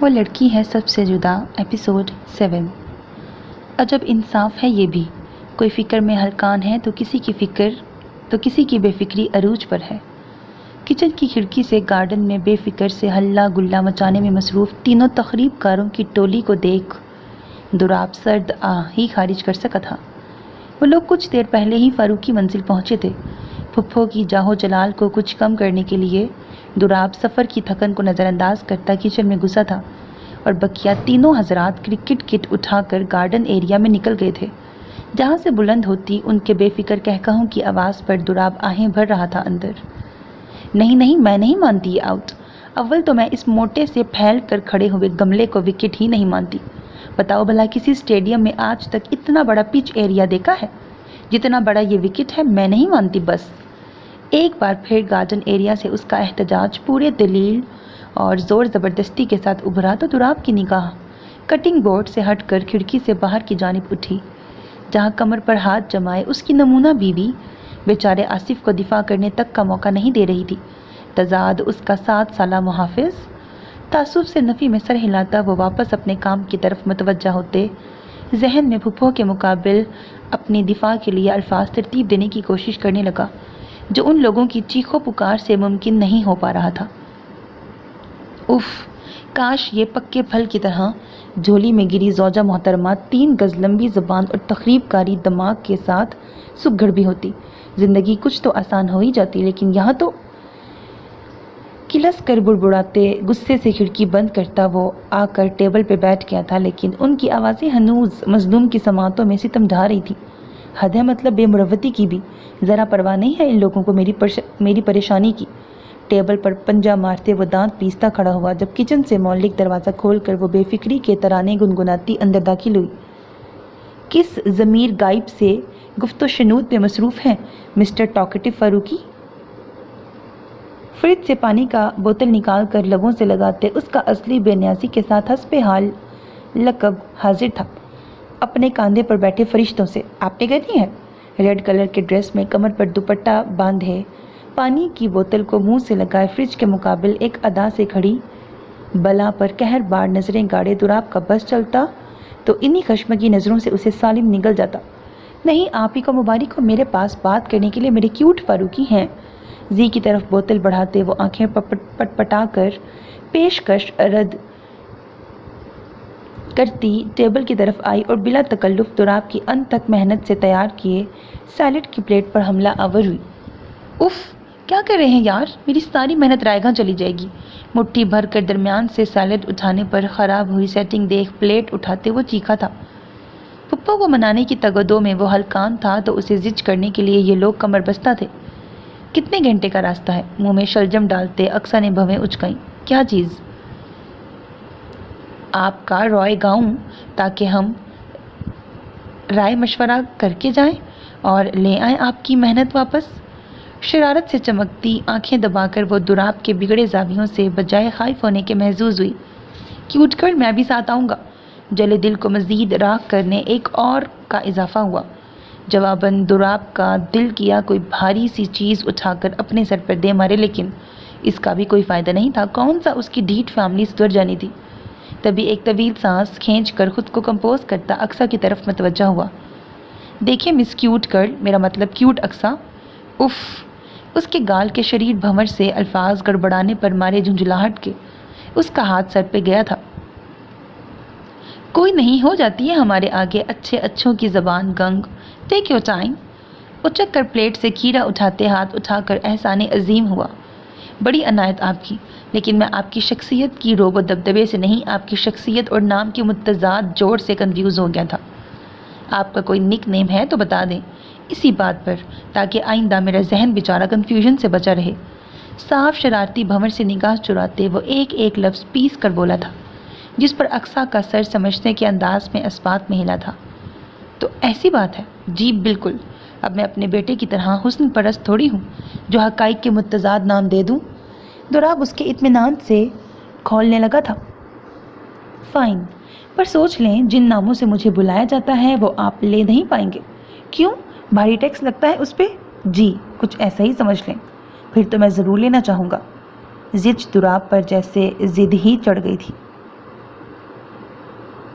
وہ لڑکی ہے سب سے جدا ایپیسوڈ 7۔ عجب انصاف ہے یہ بھی، کوئی فکر میں ہلکان ہے تو کسی کی بے فکری عروج پر ہے۔ کچن کی کھڑکی سے گارڈن میں بے فکر سے ہلہ گلہ مچانے میں مصروف تینوں تخریب کاروں کی ٹولی کو دیکھ دوراب سرد آہ ہی خارج کر سکا تھا۔ وہ لوگ کچھ دیر پہلے ہی فاروقی منزل پہنچے تھے۔ پھپھو کی جاہو جلال کو کچھ کم کرنے کے لیے دوراب سفر کی تھکن کو نظر انداز کرتا کچن میں گھسا تھا اور بقیہ تینوں حضرات کرکٹ کٹ اٹھا کر گارڈن ایریا میں نکل گئے تھے، جہاں سے بلند ہوتی ان کے بے فکر کہکہوں کی آواز پر دوراب آہیں بھر رہا تھا اندر۔ نہیں، میں نہیں مانتی یہ آؤٹ۔ اول تو میں اس موٹے سے پھیل کر کھڑے ہوئے گملے کو وکٹ ہی نہیں مانتی۔ بتاؤ بھلا کسی اسٹیڈیم میں آج تک اتنا بڑا پچ ایریا دیکھا ہے جتنا بڑا یہ وکٹ ہے؟ میں نہیں مانتی بس۔ ایک بار پھر گارڈن ایریا سے اس کا احتجاج پورے دلیل اور زور زبردستی کے ساتھ ابھرا تو دوراب کی نگاہ کٹنگ بورڈ سے ہٹ کر کھڑکی سے باہر کی جانب اٹھی، جہاں کمر پر ہاتھ جمائے اس کی نمونہ بیوی بیچارے آصف کو دفاع کرنے تک کا موقع نہیں دے رہی تھی۔ تضاد اس کا 7 سالہ محافظ تعصب سے نفی میں سر ہلاتا وہ واپس اپنے کام کی طرف متوجہ ہوتے ذہن میں پھپھو کے مقابل اپنی دفاع کے لیے الفاظ ترتیب دینے کی کوشش کرنے لگا جو ان لوگوں کی چیخو پکار سے ممکن نہیں ہو پا رہا تھا۔ اف، کاش یہ پکے پھل کی طرح جھولی میں گری زوجہ محترمہ 3 گز لمبی زبان اور تخریب کاری دماغ کے ساتھ سگڑ بھی ہوتی، زندگی کچھ تو آسان ہو ہی جاتی، لیکن یہاں تو کلس کر بڑبڑاتے غصے سے کھڑکی بند کرتا وہ آ کر ٹیبل پہ بیٹھ گیا تھا، لیکن ان کی آوازیں ہنوز مظلوم کی سماعتوں میں ستم ڈھا رہی تھی۔ حد ہے مطلب بے مروتی کی بھی ذرا پرواہ نہیں ہے ان لوگوں کو میری پریشانی کی۔ ٹیبل پر پنجہ مارتے وہ دانت پیستا کھڑا ہوا جب کچن سے مولک دروازہ کھول کر وہ بے فکری کے ترانے گنگناتی اندر داخل ہوئی۔ کس ضمیر غائب سے گفت و شنود میں مصروف ہیں مسٹر ٹاکٹیو فاروقی؟ فریج سے پانی کا بوتل نکال کر لبوں سے لگاتے اس کا اصلی بے نیازی کے ساتھ حسب حال لقب حاضر تھا اپنے کاندھے پر بیٹھے فرشتوں سے۔ آپ نے کرنی ہے؟ ریڈ کلر کے ڈریس میں کمر پر دوپٹہ باندھے پانی کی بوتل کو منہ سے لگائے فریج کے مقابل ایک ادا سے کھڑی بلا پر قہر بار نظریں گاڑے دوراب کا بس چلتا تو انہی خشمگی نظروں سے اسے سالم نگل جاتا۔ نہیں، آپ ہی کو مبارک ہو، میرے پاس بات کرنے کے لیے میرے کیوٹ فاروقی ہیں۔ زی کی طرف بوتل بڑھاتے وہ آنکھیں پٹپٹا کر پیشکش رد کرتی ٹیبل کی طرف آئی اور بلا تکلف دوراب کی ان تک محنت سے تیار کیے سیلڈ کی پلیٹ پر حملہ آور ہوئی۔ اف، کیا کر رہے ہیں یار، میری ساری محنت رائے گاں چلی جائے گی۔ مٹھی بھر کر درمیان سے سیلڈ اٹھانے پر خراب ہوئی سیٹنگ دیکھ پلیٹ اٹھاتے وہ چیخا تھا۔ پپو کو منانے کی تگدو میں وہ ہلکان تھا تو اسے زج کرنے کے لیے یہ لوگ کمر بستہ تھے۔ کتنے گھنٹے کا راستہ ہے؟ منہ میں شلجم ڈالتے اقصا نے بھویں اچکائیں۔ کیا چیز؟ آپ کا رائے گاؤں تاکہ ہم رائے مشورہ کر کے جائیں اور لے آئیں آپ کی محنت واپس۔ شرارت سے چمکتی آنکھیں دبا کر وہ دوراب کے بگڑے زاویوں سے بجائے خائف ہونے کے محظوظ ہوئی۔ کیوٹ کر، میں بھی ساتھ آؤں گا۔ جلے دل کو مزید راکھ کرنے ایک اور کا اضافہ ہوا۔ جواباً دوراب کا دل کیا کوئی بھاری سی چیز اٹھا کر اپنے سر پر دے مارے، لیکن اس کا بھی کوئی فائدہ نہیں تھا۔ کون سا اس کی ڈھیٹ فیملی سدھر جانی تھی؟ تبھی ایک طویل سانس کھینچ کر خود کو کمپوز کرتا اقصا کی طرف متوجہ ہوا۔ دیکھیں مس کیوٹ گرل، میرا مطلب کیوٹ اقصا۔ اف، اس کے گال کے شریر بھنور سے الفاظ گڑبڑانے پر مارے جھنجھلاہٹ کے اس کا ہاتھ سر پہ گیا تھا۔ کوئی نہیں، ہو جاتی ہے ہمارے آگے اچھے اچھوں کی زبان گنگ، ٹیک یور ٹائم۔ اچک کر پلیٹ سے کھیرا اٹھاتے ہاتھ اٹھا کر احسان عظیم ہوا۔ بڑی عنایت آپ کی، لیکن میں آپ کی شخصیت کی روب و دبدبے سے نہیں، آپ کی شخصیت اور نام کے متضاد جوڑ سے کنفیوز ہو گیا تھا۔ آپ کا کوئی نک نیم ہے تو بتا دیں اسی بات پر، تاکہ آئندہ میرا ذہن بیچارہ کنفیوژن سے بچا رہے۔ صاف شرارتی بھنور سے نگاہ چراتے وہ ایک ایک لفظ پیس کر بولا تھا، جس پر اقصا کا سر سمجھنے کے انداز میں اسبات میں ہلا تھا۔ تو ایسی بات ہے؟ جی بالکل۔ اب میں اپنے بیٹے کی طرح حسن پرست تھوڑی ہوں جو حقائق کے متضاد نام دے دوں۔ دوراب اس کے اطمینان سے کھولنے لگا تھا۔ فائن، پر سوچ لیں جن ناموں سے مجھے بلایا جاتا ہے وہ آپ لے نہیں پائیں گے۔ کیوں؟ بھاری ٹیکس لگتا ہے اس پہ؟ جی کچھ ایسا ہی سمجھ لیں۔ پھر تو میں ضرور لینا چاہوں گا۔ زچ دوراب پر جیسے ضد ہی چڑھ گئی تھی۔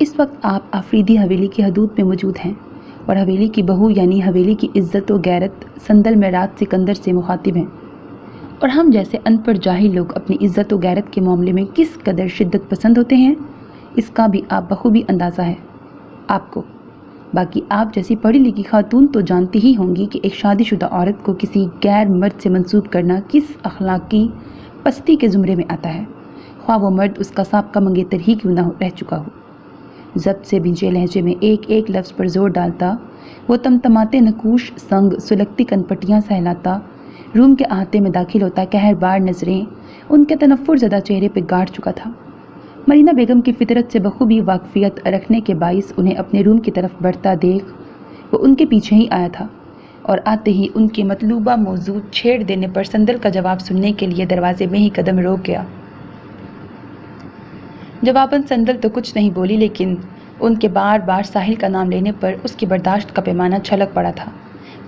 اس وقت آپ آفریدی حویلی کی حدود میں موجود ہیں اور حویلی کی بہو یعنی حویلی کی عزت و غیرت سندل معراج سکندر سے مخاطب ہیں، اور ہم جیسے ان پڑھ جاہل لوگ اپنی عزت و غیرت کے معاملے میں کس قدر شدت پسند ہوتے ہیں اس کا بھی آپ بخوبی اندازہ ہے آپ کو۔ باقی آپ جیسی پڑھی لکھی خاتون تو جانتی ہی ہوں گی کہ ایک شادی شدہ عورت کو کسی غیر مرد سے منسوب کرنا کس اخلاقی پستی کے زمرے میں آتا ہے، خواہ وہ مرد اس کا سابقہ منگیتر ہی کیوں نہ رہ چکا ہو۔ ضبط سے بھیجے لہجے میں ایک ایک لفظ پر زور ڈالتا، وہ تمتماتے نقوش سنگ سلگتی کنپٹیاں سہلاتا، روم کے احاطے میں داخل ہوتا قہر بار نظریں ان کے تنفر زدہ چہرے پہ گاڑ چکا تھا۔ مرینا بیگم کی فطرت سے بخوبی واقفیت رکھنے کے باعث انہیں اپنے روم کی طرف بڑھتا دیکھ وہ ان کے پیچھے ہی آیا تھا، اور آتے ہی ان کے مطلوبہ موضوع چھیڑ دینے پر سندل کا جواب سننے کے لیے دروازے میں ہی قدم روک گیا۔ جواباً سندل تو کچھ نہیں بولی، لیکن ان کے بار بار ساحل کا نام لینے پر اس کی برداشت کا پیمانہ چھلک پڑا تھا۔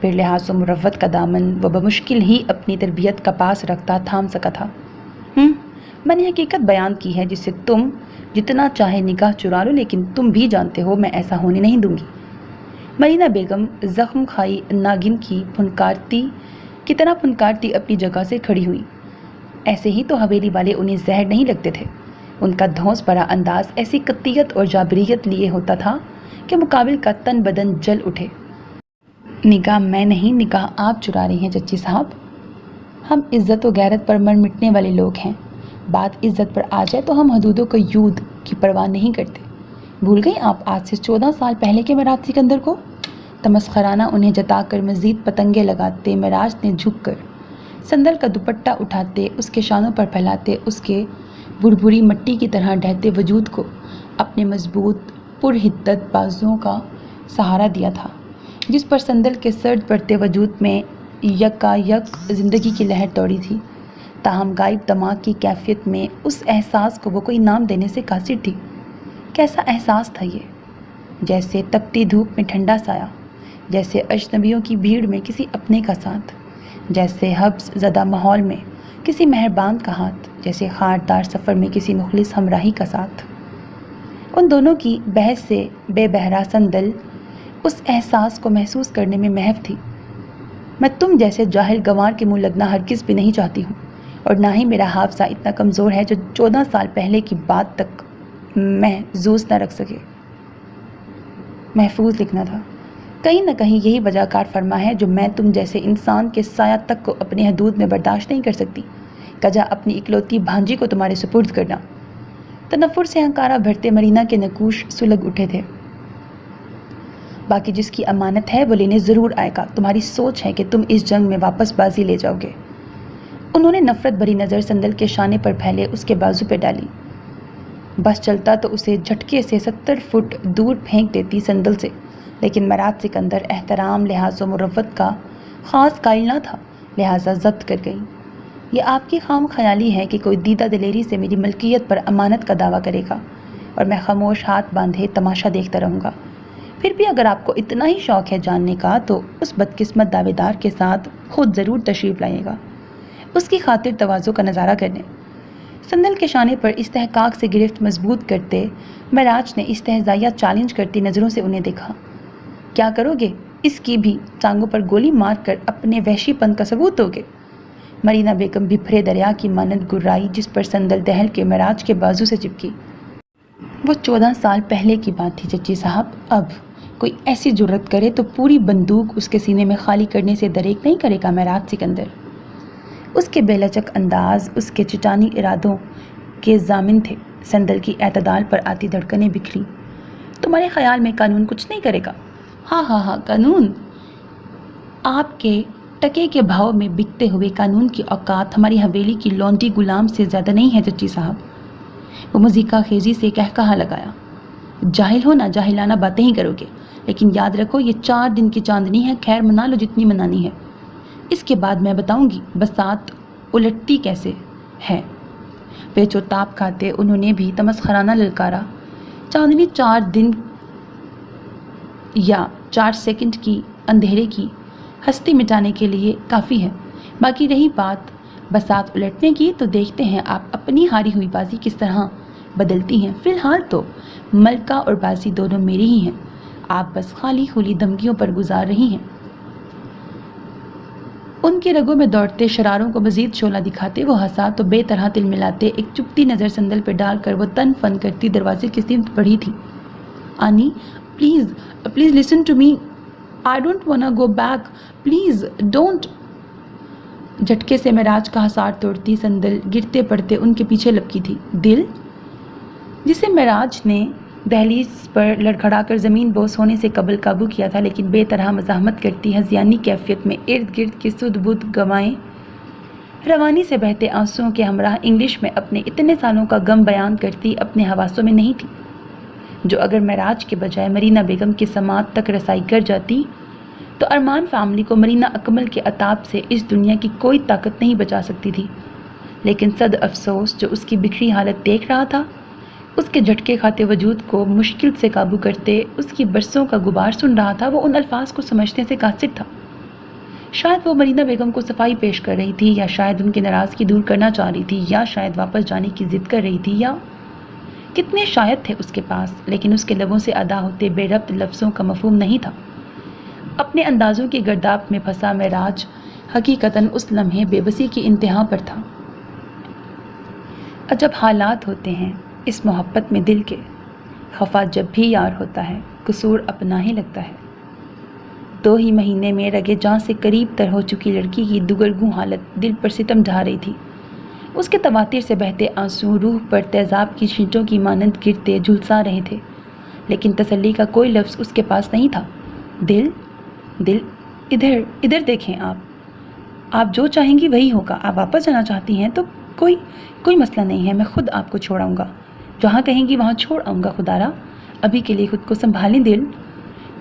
پھر لحاظ و مروت کا دامن وہ بمشکل ہی اپنی تربیت کا پاس رکھتا تھام سکا تھا۔ میں نے حقیقت بیان کی ہے جسے تم جتنا چاہے نگاہ چرا لو، لیکن تم بھی جانتے ہو میں ایسا ہونے نہیں دوں گی۔ مرینا بیگم زخم کھائی ناگن کی طرح پھنکارتی اپنی جگہ سے کھڑی ہوئی۔ ایسے ہی تو حویلی والے انہیں زہر نہیں لگتے تھے۔ ان کا دھونس بھرا انداز ایسی قطعیت اور جابریت لیے ہوتا تھا کہ مقابل کا تن بدن جل اٹھے۔ نگاہ میں نہیں، نگاہ آپ چرا رہی ہیں چچی صاحب۔ ہم عزت و غیرت پر مر مٹنے والے لوگ ہیں، بات عزت پر آ جائے تو ہم حدودوں کو یود کی پرواہ نہیں کرتے۔ بھول گئی آپ آج سے 14 سال پہلے کے معراج سکندر کو؟ تمسخرانہ انہیں جتا کر مزید پتنگے لگاتے معراج نے جھک کر سندل کا دوپٹہ اٹھاتے اس کے شانوں پر پھیلاتے اس کے بھربھری مٹی کی طرح ڈھہتے وجود کو اپنے مضبوط پرحدت بازوؤں کا سہارا دیا تھا، جس پر سندل کے سرد پڑتے وجود میں یکایک زندگی کی لہر دوڑی تھی۔ تاہم غائب دماغ کی کیفیت میں اس احساس کو وہ کوئی نام دینے سے قاصر تھی۔ کیسا احساس تھا یہ؟ جیسے تپتی دھوپ میں ٹھنڈا سایہ، جیسے اجنبیوں کی بھیڑ میں کسی اپنے کا ساتھ، جیسے حبس زدہ ماحول میں کسی مہربان کا ہاتھ، جیسے خاردار سفر میں کسی مخلص ہمراہی کا ساتھ۔ ان دونوں کی بحث سے بے بہرا سندل اس احساس کو محسوس کرنے میں محو تھی۔ میں تم جیسے جاہل گنوار کے منہ لگنا ہرگز بھی نہیں چاہتی ہوں، اور نہ ہی میرا حافظہ اتنا کمزور ہے جو 14 سال پہلے کی بات تک محظوظ نہ رکھ سکے۔ محفوظ لکھنا تھا۔ کہیں نہ کہیں یہی وجہ کار فرما ہے جو میں تم جیسے انسان کے سایہ تک کو اپنے حدود میں برداشت نہیں کر سکتی، کجا اپنی اکلوتی بھانجی کو تمہارے سپرد کرنا۔ تنفر سے ہنکارا بھرتے مرینا کے نقوش سلگ اٹھے تھے۔ باقی جس کی امانت ہے وہ لینے ضرور آئے گا، تمہاری سوچ ہے کہ تم اس جنگ میں واپس بازی لے جاؤ گے۔ انہوں نے نفرت بھری نظر سندل کے شانے پر پھیلے اس کے بازو پہ ڈالی۔ بس چلتا تو اسے جھٹکے سے 70 فٹ دور پھینک دیتی سندل سے، لیکن معراج سکندر احترام لحاظ و مروت کا خاص قائل نہ تھا، لہٰذا ضبط کر گئی۔ یہ آپ کی خام خیالی ہے کہ کوئی دیدہ دلیری سے میری ملکیت پر امانت کا دعویٰ کرے گا اور میں خاموش ہاتھ باندھے تماشا دیکھتا رہوں گا۔ پھر بھی اگر آپ کو اتنا ہی شوق ہے جاننے کا تو اس بدقسمت دعوے دار کے ساتھ خود ضرور تشریف لائے گا، اس کی خاطر تواضع کا نظارہ کرنے۔ سندل کے شانے پر استحقاق سے گرفت مضبوط کرتے معراج نے استہزائیہ چیلنج کرتی نظروں سے انہیں دیکھا۔ کیا کرو گے؟ اس کی بھی ٹانگوں پر گولی مار کر اپنے وحشی پن کا ثبوت دو گے؟ مرینا بیگم بھرے دریا کی مانند گرائی، جس پر سندل دہل کے معراج کے بازو سے چپکی۔ وہ 14 سال پہلے کی بات تھی چچی صاحب، اب کوئی ایسی جرت کرے تو پوری بندوق اس کے سینے میں خالی کرنے سے دریغ نہیں کرے گا معراج سکندر۔ اس کے بے لچک انداز اس کے چٹانی ارادوں کے ضامن تھے۔ سندل کی اعتدال پر آتی دھڑکنیں بکھری۔ تمہارے خیال میں قانون کچھ نہیں کرے گا؟ ہاں قانون؟ آپ کے ٹکے کے بھاؤ میں بکتے ہوئے قانون کی اوقات ہماری حویلی کی لونڈی غلام سے زیادہ نہیں ہے چچی صاحب۔ وہ مزیکا خیزی سے کہا لگایا۔ جاہل ہو نہ جاہلانہ باتیں ہی کرو گے، لیکن یاد رکھو یہ 4 دن کی چاندنی ہے، خیر منا لو جتنی منانی ہے، اس کے بعد میں بتاؤں گی بسات الٹتی کیسے ہے۔ پیچ و تاپ کھاتے انہوں نے بھی تمسخرانہ للکارا۔ چاندنی 4 دن یا 4 سیکنڈ کی اندھیرے کی ہستی مٹانے کے لیے کافی ہے۔ باقی رہی بات بسات الٹنے کی تو دیکھتے ہیں آپ اپنی ہاری ہوئی بازی کس طرح بدلتی ہیں۔ فی الحال تو ملکہ اور باسی دونوں میری ہی ہیں، آپ بس خالی خولی دھمکیوں پر گزار رہی ہیں۔ ان کی رگوں میں دوڑتے شراروں کو مزید شعلہ دکھاتے وہ ہنسا تو بے طرح تل ملاتے ایک چپتی نظر سندل پہ ڈال کر وہ تن فن کرتی دروازے کی سمت بڑھی تھی۔ Annie, please listen to me, I don't wanna go back, please don't. جھٹکے سے معراج کا حصار توڑتی سندل گرتے پڑتے ان کے پیچھے لپکی تھی۔ دل، جسے معراج نے دہلیز پر لڑکھڑا کر زمین بوس ہونے سے قبل قابو کیا تھا، لیکن بے طرح مزاحمت کرتی ہذیانی کیفیت میں ارد گرد کی سدھ بدھ گوائیں روانی سے بہتے آنسوؤں کے ہمراہ انگلش میں اپنے اتنے سالوں کا غم بیان کرتی اپنے حواسوں میں نہیں تھی، جو اگر معراج کے بجائے مرینا بیگم کی سماعت تک رسائی کر جاتی تو ارمان فیملی کو مرینا اکمل کے عتاب سے اس دنیا کی کوئی طاقت نہیں بچا سکتی تھی۔ لیکن صد افسوس جو اس کی بکھری حالت دیکھ رہا تھا، اس کے جھٹکے کھاتے وجود کو مشکل سے قابو کرتے اس کی برسوں کا غبار سن رہا تھا، وہ ان الفاظ کو سمجھنے سے قاصر تھا۔ شاید وہ مرینا بیگم کو صفائی پیش کر رہی تھی، یا شاید ان کی ناراضگی دور کرنا چاہ رہی تھی، یا شاید واپس جانے کی ضد کر رہی تھی، یا کتنے شاید تھے اس کے پاس، لیکن اس کے لبوں سے ادا ہوتے بے ربط لفظوں کا مفہوم نہیں تھا۔ اپنے اندازوں کی گرداب میں پھنسا معراج حقیقتاً اس لمحے بے بسی کی انتہا پر تھا۔ عجب حالات ہوتے ہیں اس محبت میں دل کے، خفا جب بھی یار ہوتا ہے قصور اپنا ہی لگتا ہے۔ 2 ہی مہینے میں رگے جاں سے قریب تر ہو چکی لڑکی کی دگرگوں حالت دل پر ستم ڈھا رہی تھی۔ اس کے تواتر سے بہتے آنسو روح پر تیزاب کی چھینٹوں کی مانند گرتے جھلسا رہے تھے، لیکن تسلی کا کوئی لفظ اس کے پاس نہیں تھا۔ دل، ادھر دیکھیں، آپ جو چاہیں گی وہی ہوگا۔ آپ واپس جانا چاہتی ہیں تو کوئی مسئلہ نہیں ہے، میں خود آپ کو چھوڑ آؤں گا، جہاں کہیں گی وہاں چھوڑ آؤں گا خدارا، ابھی کے لیے خود کو سنبھالیں دل۔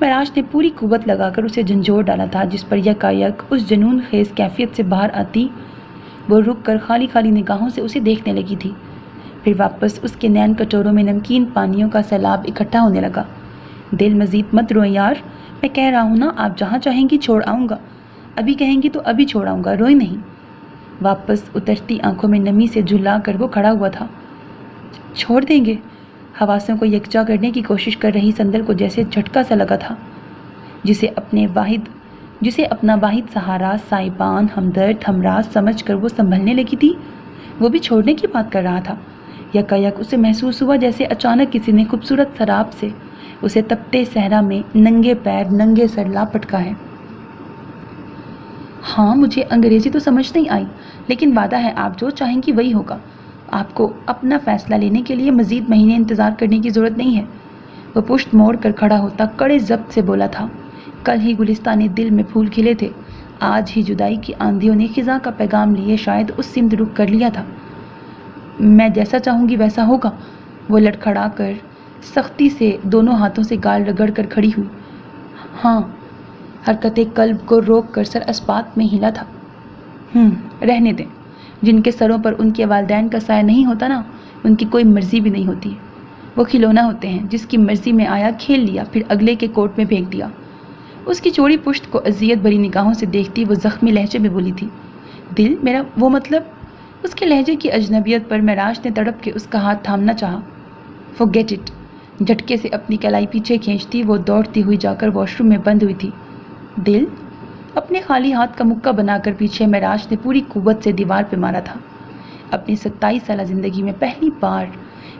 معراج نے پوری قوت لگا کر اسے جھنجھوڑ ڈالا تھا، جس پر یکایک اس جنون خیز کیفیت سے باہر آتی وہ رک کر خالی خالی نگاہوں سے اسے دیکھنے لگی تھی۔ پھر واپس اس کے نین کٹوروں میں نمکین پانیوں کا سیلاب اکٹھا ہونے لگا۔ دل، مزید مت روئیں یار، میں کہہ رہا ہوں نا، آپ جہاں چاہیں گی چھوڑ آؤں گا، ابھی کہیں گی تو ابھی چھوڑ آؤں گا، روئیں نہیں۔ واپس اترتی آنکھوں میں نمی سے جھلا کر وہ کھڑا ہوا تھا۔ چھوڑ دیں گے؟ حواسوں کو یکجا کرنے کی کوشش کر رہی سندل کو جیسے جھٹکا سا لگا تھا، جسے اپنا واحد سہارا، سائبان، ہمدرد، ہمراز سمجھ کر وہ سنبھلنے لگی تھی، وہ بھی چھوڑنے کی بات کر رہا تھا۔ یکایک اسے محسوس ہوا جیسے اچانک کسی نے خوبصورت سراب سے اسے تپتے صحرا میں ننگے پیر ننگے سر لا پٹکا ہے۔ ہاں، مجھے انگریزی تو سمجھ نہیں آئی، لیکن وعدہ ہے آپ جو چاہیں گی وہی ہوگا۔ آپ کو اپنا فیصلہ لینے کے لیے مزید مہینے انتظار کرنے کی ضرورت نہیں ہے۔ وہ پشت موڑ کر کھڑا ہوتا کڑے ضبط سے بولا تھا۔ کل ہی گلستان دل میں پھول کھلے تھے، آج ہی جدائی کی آندھیوں نے خزاں کا پیغام لیے شاید اس سمت رخ کر لیا تھا۔ میں جیسا چاہوں گی ویسا ہوگا، وہ لڑکھڑا کر سختی سے دونوں ہاتھوں سے گال رگڑ کر کھڑی ہوئی۔ ہاں، حرکت قلب کو روک کر سر اسبات میں ہلا تھا۔ رہنے دیں، جن کے سروں پر ان کے والدین کا سایہ نہیں ہوتا نا، ان کی کوئی مرضی بھی نہیں ہوتی۔ وہ کھلونا ہوتے ہیں، جس کی مرضی میں آیا کھیل لیا، پھر اگلے کے کوٹ میں پھینک دیا۔ اس کی چوڑی پشت کو اذیت بھری نگاہوں سے دیکھتی وہ زخمی لہجے میں بولی تھی۔ دل، میرا وہ مطلب، اس کے لہجے کی اجنبیت پر معراج نے تڑپ کے اس کا ہاتھ تھامنا چاہا۔ forget it، جھٹکے سے اپنی کلائی پیچھے کھینچتی وہ دوڑتی ہوئی جا کر واش روم میں بند ہوئی تھی۔ دل، اپنے خالی ہاتھ کا مکہ بنا کر پیچھے معراج نے پوری قوت سے دیوار پہ مارا تھا۔ اپنی 27 سالہ زندگی میں پہلی بار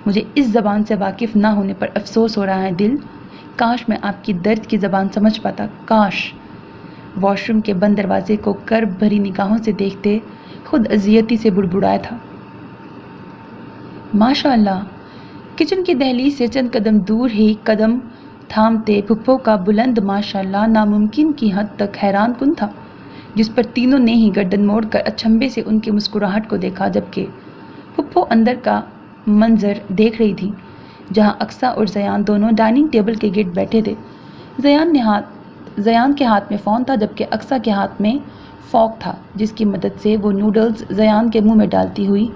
مجھے اس زبان سے واقف نہ ہونے پر افسوس ہو رہا ہے دل، کاش میں آپ کی درد کی زبان سمجھ پاتا، کاش۔ واش روم کے بند دروازے کو کرب بھری نگاہوں سے دیکھتے خود اذیتی سے بڑبڑایا تھا۔ ماشاء اللہ، کچن کی دہلیز سے چند قدم دور ہی قدم تھامتے پھپھو کا بلند ماشاء اللہ ناممکن کی حد تک حیران کن تھا، جس پر تینوں نے ہی گردن موڑ کر اچنبھے سے ان کی مسکراہٹ کو دیکھا، جبکہ پھپھو اندر کا منظر دیکھ رہی تھی، جہاں اقصیٰ اور زیان دونوں ڈائننگ ٹیبل کے گرد بیٹھے تھے۔ زیان کے ہاتھ میں فون تھا، جبکہ اقصیٰ کے ہاتھ میں فورک تھا، جس کی مدد سے وہ نوڈلز زیان کے منہ میں ڈالتی ہوئی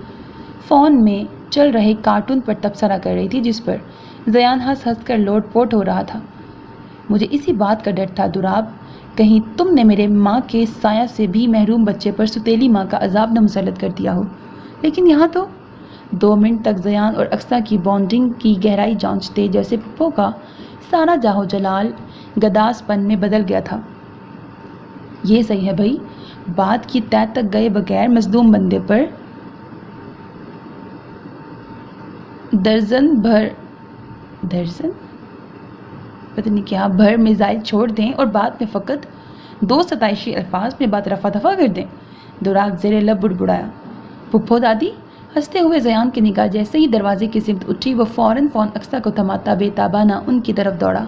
فون میں چل رہے کارٹون پر تبصرہ کر رہی تھی، جس پر زیان ہنس ہنس کر لوٹ پوٹ ہو رہا تھا۔ مجھے اسی بات کا ڈر تھا دراب، کہیں تم نے میرے ماں کے سایہ سے بھی محروم بچے پر ستیلی ماں کا عذاب نہ مسلط کر دیا ہو، لیکن یہاں تو 2 منٹ تک زیان اور اقصیٰ کی بانڈنگ کی گہرائی جانچتے، جیسے پھپھو کا سارا جاہو جلال گداس پن میں بدل گیا تھا۔ یہ صحیح ہے بھائی، بات کی تہہ تک گئے بغیر مظلوم بندے پر درجن پتہ نہیں کیا بھر میزائل چھوڑ دیں اور بعد میں فقط 2 ستائشی الفاظ میں بات رفع دفع کر دیں۔ دراگ زیر لب بڑبڑایا۔ پھپھو دادی؟ ہنستے ہوئے زیان کی نگاہ جیسے ہی دروازے کی سمت اٹھی، وہ فوراً اقصیٰ کو تھماتا بے تابانہ ان کی طرف دوڑا،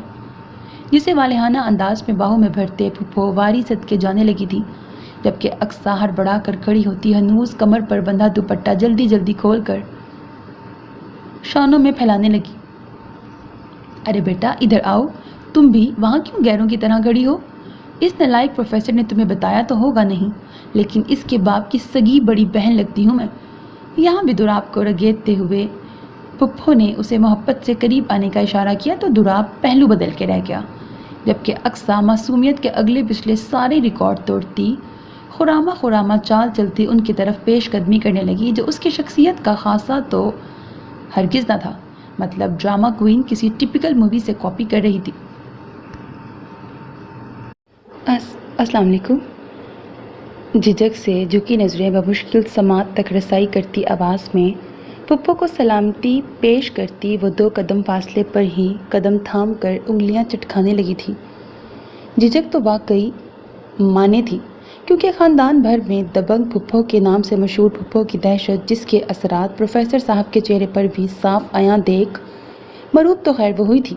جسے والہانہ انداز میں باہوں میں بھرتے پھپھو واری صدقے جانے لگی تھی، جبکہ اقصیٰ ہڑبڑا کر کھڑی ہوتی ہنوز کمر پر بندھا دوپٹہ جلدی جلدی کھول کر شانوں میں پھیلانے لگی۔ ارے بیٹا ادھر آؤ، تم بھی وہاں کیوں غیروں کی طرح کھڑی ہو؟ اس نالائق پروفیسر نے تمہیں بتایا تو ہوگا نہیں، لیکن اس کے باپ کی سگی بڑی بہن لگتی ہوں میں۔ یہاں بھی دوراب کو رگیدتے ہوئے پھپھو نے اسے محبت سے قریب آنے کا اشارہ کیا تو دوراب پہلو بدل کے رہ گیا، جبکہ اقصیٰ معصومیت کے اگلے پچھلے سارے ریکارڈ توڑتی، خرامہ چال چلتی ان کی طرف پیش قدمی کرنے لگی، جو اس کی شخصیت کا خاصہ تو ہرگز نہ تھا، مطلب ڈرامہ کوئین کسی ٹپیکل مووی سے کاپی کر رہی تھی۔ السلام علیکم۔ جھجک سے جھکی نظریں بمشکل سماعت تک رسائی کرتی آواز میں پھپھو کو سلامتی پیش کرتی وہ 2 قدم فاصلے پر ہی قدم تھام کر انگلیاں چٹکانے لگی تھی۔ جھجک تو واقعی مانے تھی، کیونکہ خاندان بھر میں دبنگ پھپھو کے نام سے مشہور پھپھو کی دہشت، جس کے اثرات پروفیسر صاحب کے چہرے پر بھی صاف عیاں دیکھ مروب تو خیر وہ ہوئی تھی،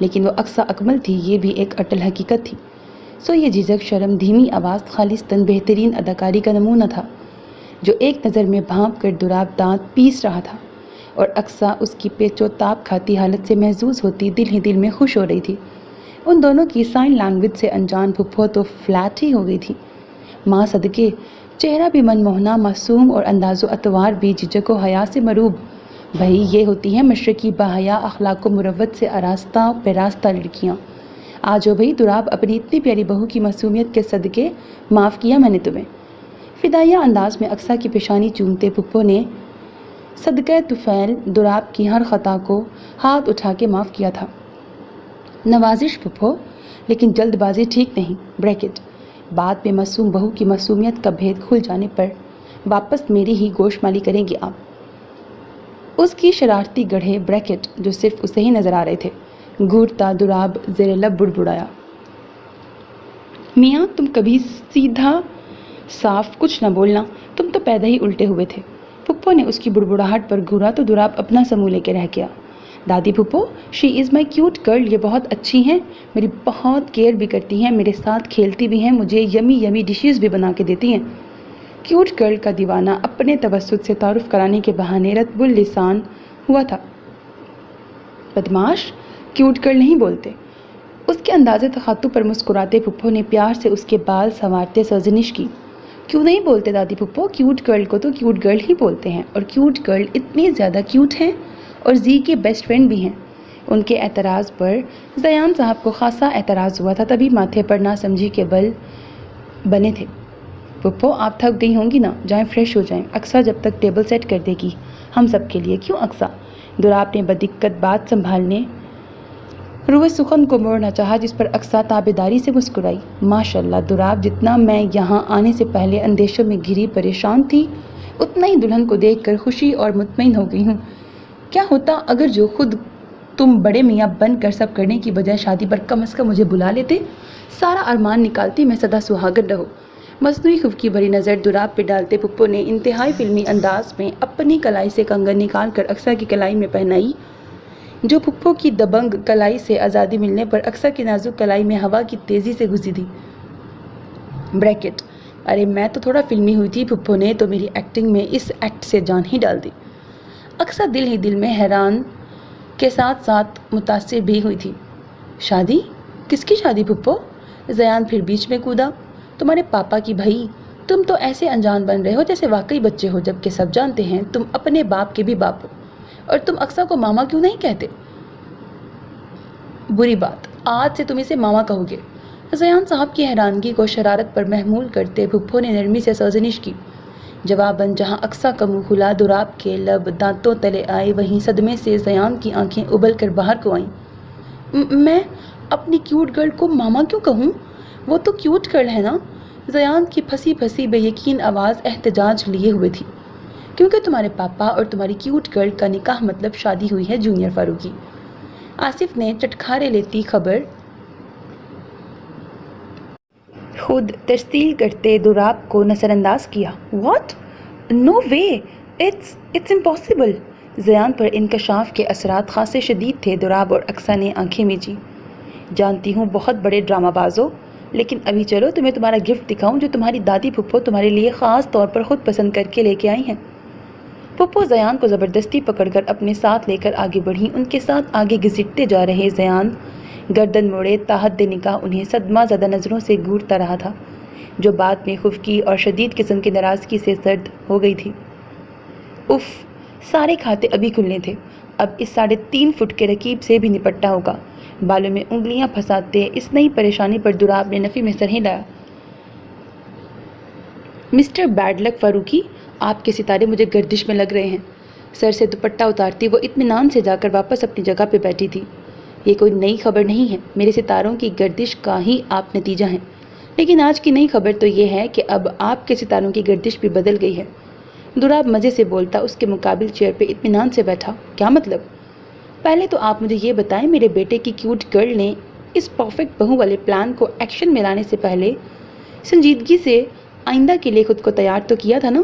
لیکن وہ اقصیٰ اکمل تھی، یہ بھی ایک اٹل حقیقت تھی۔ سو یہ جھجک شرم دھیمی آواز خالصتاً بہترین اداکاری کا نمونہ تھا، جو ایک نظر میں بھانپ کر دوراب دانت پیس رہا تھا، اور اقصیٰ اس کی پیچو تاب کھاتی حالت سے محظوظ ہوتی دل ہی دل میں خوش ہو رہی تھی۔ ان دونوں کی سائن لینگویج سے انجان پھپھو تو فلیٹ ہی ہو گئی تھی۔ ماں صدقے، چہرہ بھی من موہنا معصوم اور انداز و اطوار بھی جھجک و حیا سے مروب۔ بھائی یہ ہوتی ہیں مشرقی باحیا اخلاق و مروت سے آراستہ پیراستہ لڑکیاں۔ آج ہو بھائی دوراب، اپنی اتنی پیاری بہو کی معصومیت کے صدقے معاف کیا میں نے تمہیں۔ فدائیہ انداز میں اقصیٰ کی پیشانی چومتے پھپھو نے صدقہ طفیل دوراب کی ہر خطا کو ہاتھ اٹھا کے معاف کیا تھا۔ نوازش پھپھو، لیکن جلد بازی ٹھیک نہیں۔ بریکٹ، بعد میں معصوم بہو کی معصومیت کا بھید کھل جانے پر واپس میری ہی گوش مالی کریں گے آپ۔ اس کی شرارتی گڑھے بریکٹ جو صرف اسے ہی نظر آ رہے تھے، گھورتا دوراب زیر لب بڑبڑایا۔ میاں تم کبھی سیدھا صاف کچھ نہ بولنا، تم تو پیدا ہی الٹے ہوئے تھے۔ پھپھو نے اس کی بڑبڑاہٹ پر گھورا تو دوراب اپنا سمو لے کے رہ گیا۔ دادی پھپھو، شی از مائی کیوٹ گرل، یہ بہت اچھی ہیں، میری بہت کیئر بھی کرتی ہیں، میرے ساتھ کھیلتی بھی ہیں، مجھے یمی ڈشز بھی بنا کے دیتی ہیں۔ کیوٹ گرل کا دیوانہ اپنے توسط سے تعارف کرانے کے بہانے رطب اللسان ہوا تھا۔ بدماش، کیوٹ گرل نہیں بولتے۔ اس کے انداز تخاطب پر مسکراتے پھپھو نے پیار سے اس کے بال سنوارتے سرزنش کی۔ کیوں نہیں بولتے دادی پھپھو؟ کیوٹ گرل کو تو کیوٹ گرل ہی بولتے ہیں، اور کیوٹ گرل اتنی زیادہ کیوٹ ہیں، اور زی کے بیسٹ فرینڈ بھی ہیں۔ ان کے اعتراض پر زیان صاحب کو خاصا اعتراض ہوا تھا، تبھی ماتھے پر نہ سمجھی کے بل بنے تھے۔ پھپھو آپ تھک گئی ہوں گی نا، جائیں فریش ہو جائیں، اقصیٰ جب تک ٹیبل سیٹ کر دے گی ہم سب کے لیے۔ کیوں اقصیٰ؟ دوراب نے بدقت بات سنبھالنے روئے سخن کو موڑنا چاہا، جس پر اقصیٰ تابیداری سے مسکرائی۔ ماشاءاللہ دوراب، جتنا میں یہاں آنے سے پہلے اندیشوں میں گھری پریشان تھی، اتنا ہی دلہن کو دیکھ کر خوشی اور مطمئن ہو گئی ہوں۔ کیا ہوتا اگر جو خود تم بڑے میاں بن کر سب کرنے کی بجائے شادی پر کم از کم مجھے بلا لیتے، سارا ارمان نکالتی، میں سدا سہاگن رہو۔ مصنوعی خفکی بھری نظر دوراب پہ ڈالتے پھپھو نے انتہائی فلمی انداز میں اپنی کلائی سے کنگن نکال کر اقصیٰ کی کلائی میں پہنائی، جو پھپھو کی دبنگ کلائی سے آزادی ملنے پر اقصیٰ کی نازک کلائی میں ہوا کی تیزی سے گھسی تھی۔ بریکٹ، ارے میں تو تھوڑا فلمی ہوئی تھی، پھپھو نے تو میری ایکٹنگ میں اس ایکٹ سے جان ہی ڈال دی۔ اقصیٰ دل ہی دل میں حیران کے ساتھ ساتھ متاثر بھی ہوئی تھی۔ شادی؟ کس کی شادی پھپھو؟ زیان پھر بیچ میں کودا۔ تمہارے پاپا کی بھائی، تم تو ایسے انجان بن رہے ہو جیسے واقعی بچے ہو، جبکہ سب جانتے ہیں تم اپنے باپ کے بھی باپ ہو، اور تم اقصیٰ کو ماما کیوں نہیں کہتے؟ بری بات، آج سے تم اسے ماما کہو گے۔ زیان صاحب کی حیرانگی کو شرارت پر محمول کرتے پھپھو نے نرمی سے سرزنش کی۔ جواباً جہاں اقصیٰ کا منہ کھلا دوراب کے لب دانتوں تلے آئے، وہیں صدمے سے زیان کی آنکھیں ابل کر باہر کو آئیں۔ میں اپنی کیوٹ گرل کو ماما کیوں کہوں؟ وہ تو کیوٹ گرل ہے نا؟ زیان کی پھنسی پھنسی بے یقین آواز احتجاج لیے ہوئے تھی۔ کیونکہ تمہارے پاپا اور تمہاری کیوٹ گرل کا نکاح مطلب شادی ہوئی ہے جونیئر فاروقی۔ آصف نے چٹکارے لیتی خبر خود ترسیل کرتے دوراب کو نظر انداز کیا۔ What? No way, it's impossible. زیان پر انکشاف کے اثرات خاصے شدید تھے۔ دوراب اور اقصیٰ نے آنکھیں میچی۔ جانتی ہوں بہت بڑے ڈرامہ باز ہو، لیکن ابھی چلو تمہیں تمہارا گفٹ دکھاؤں جو تمہاری دادی پھپھو تمہارے لیے خاص طور پر خود پسند کر کے لے کے آئی ہیں۔ پھپھو زیان کو زبردستی پکڑ کر اپنے ساتھ لے کر آگے بڑھی۔ ان کے ساتھ آگے گھسیٹتے جا رہے زیان گردن موڑے تاحد نگاہ انہیں صدمہ زدہ نظروں سے گھورتا رہا تھا، جو بعد میں خفکی اور شدید قسم کی ناراضگی سے سرد ہو گئی تھی۔ اف، سارے کھاتے ابھی کھلنے تھے۔ اب اس 3.5 فٹ کے رکیب سے بھی نپٹنا ہوگا۔ بالوں میں انگلیاں پھنساتے اس نئی پریشانی پر دوراب نے نفی میں سر ہلایا۔ مسٹر بیڈ لک فاروقی، آپ کے ستارے مجھے گردش میں لگ رہے ہیں۔ سر سے دوپٹہ اتارتی وہ اطمینان سے جا کر واپس اپنی جگہ پہ بیٹھی تھی۔ یہ کوئی نئی خبر نہیں ہے، میرے ستاروں کی گردش کا ہی آپ نتیجہ ہیں، لیکن آج کی نئی خبر تو یہ ہے کہ اب آپ کے ستاروں کی گردش بھی بدل گئی ہے۔ دوراب مزے سے بولتا اس کے مقابل چیئر پہ اطمینان سے بیٹھا۔ کیا مطلب؟ پہلے تو آپ مجھے یہ بتائیں، میرے بیٹے کی کیوٹ گرل نے اس پرفیکٹ بہو والے پلان کو ایکشن میں لانے سے پہلے سنجیدگی سے آئندہ کے لیے خود کو تیار تو کیا تھا نا؟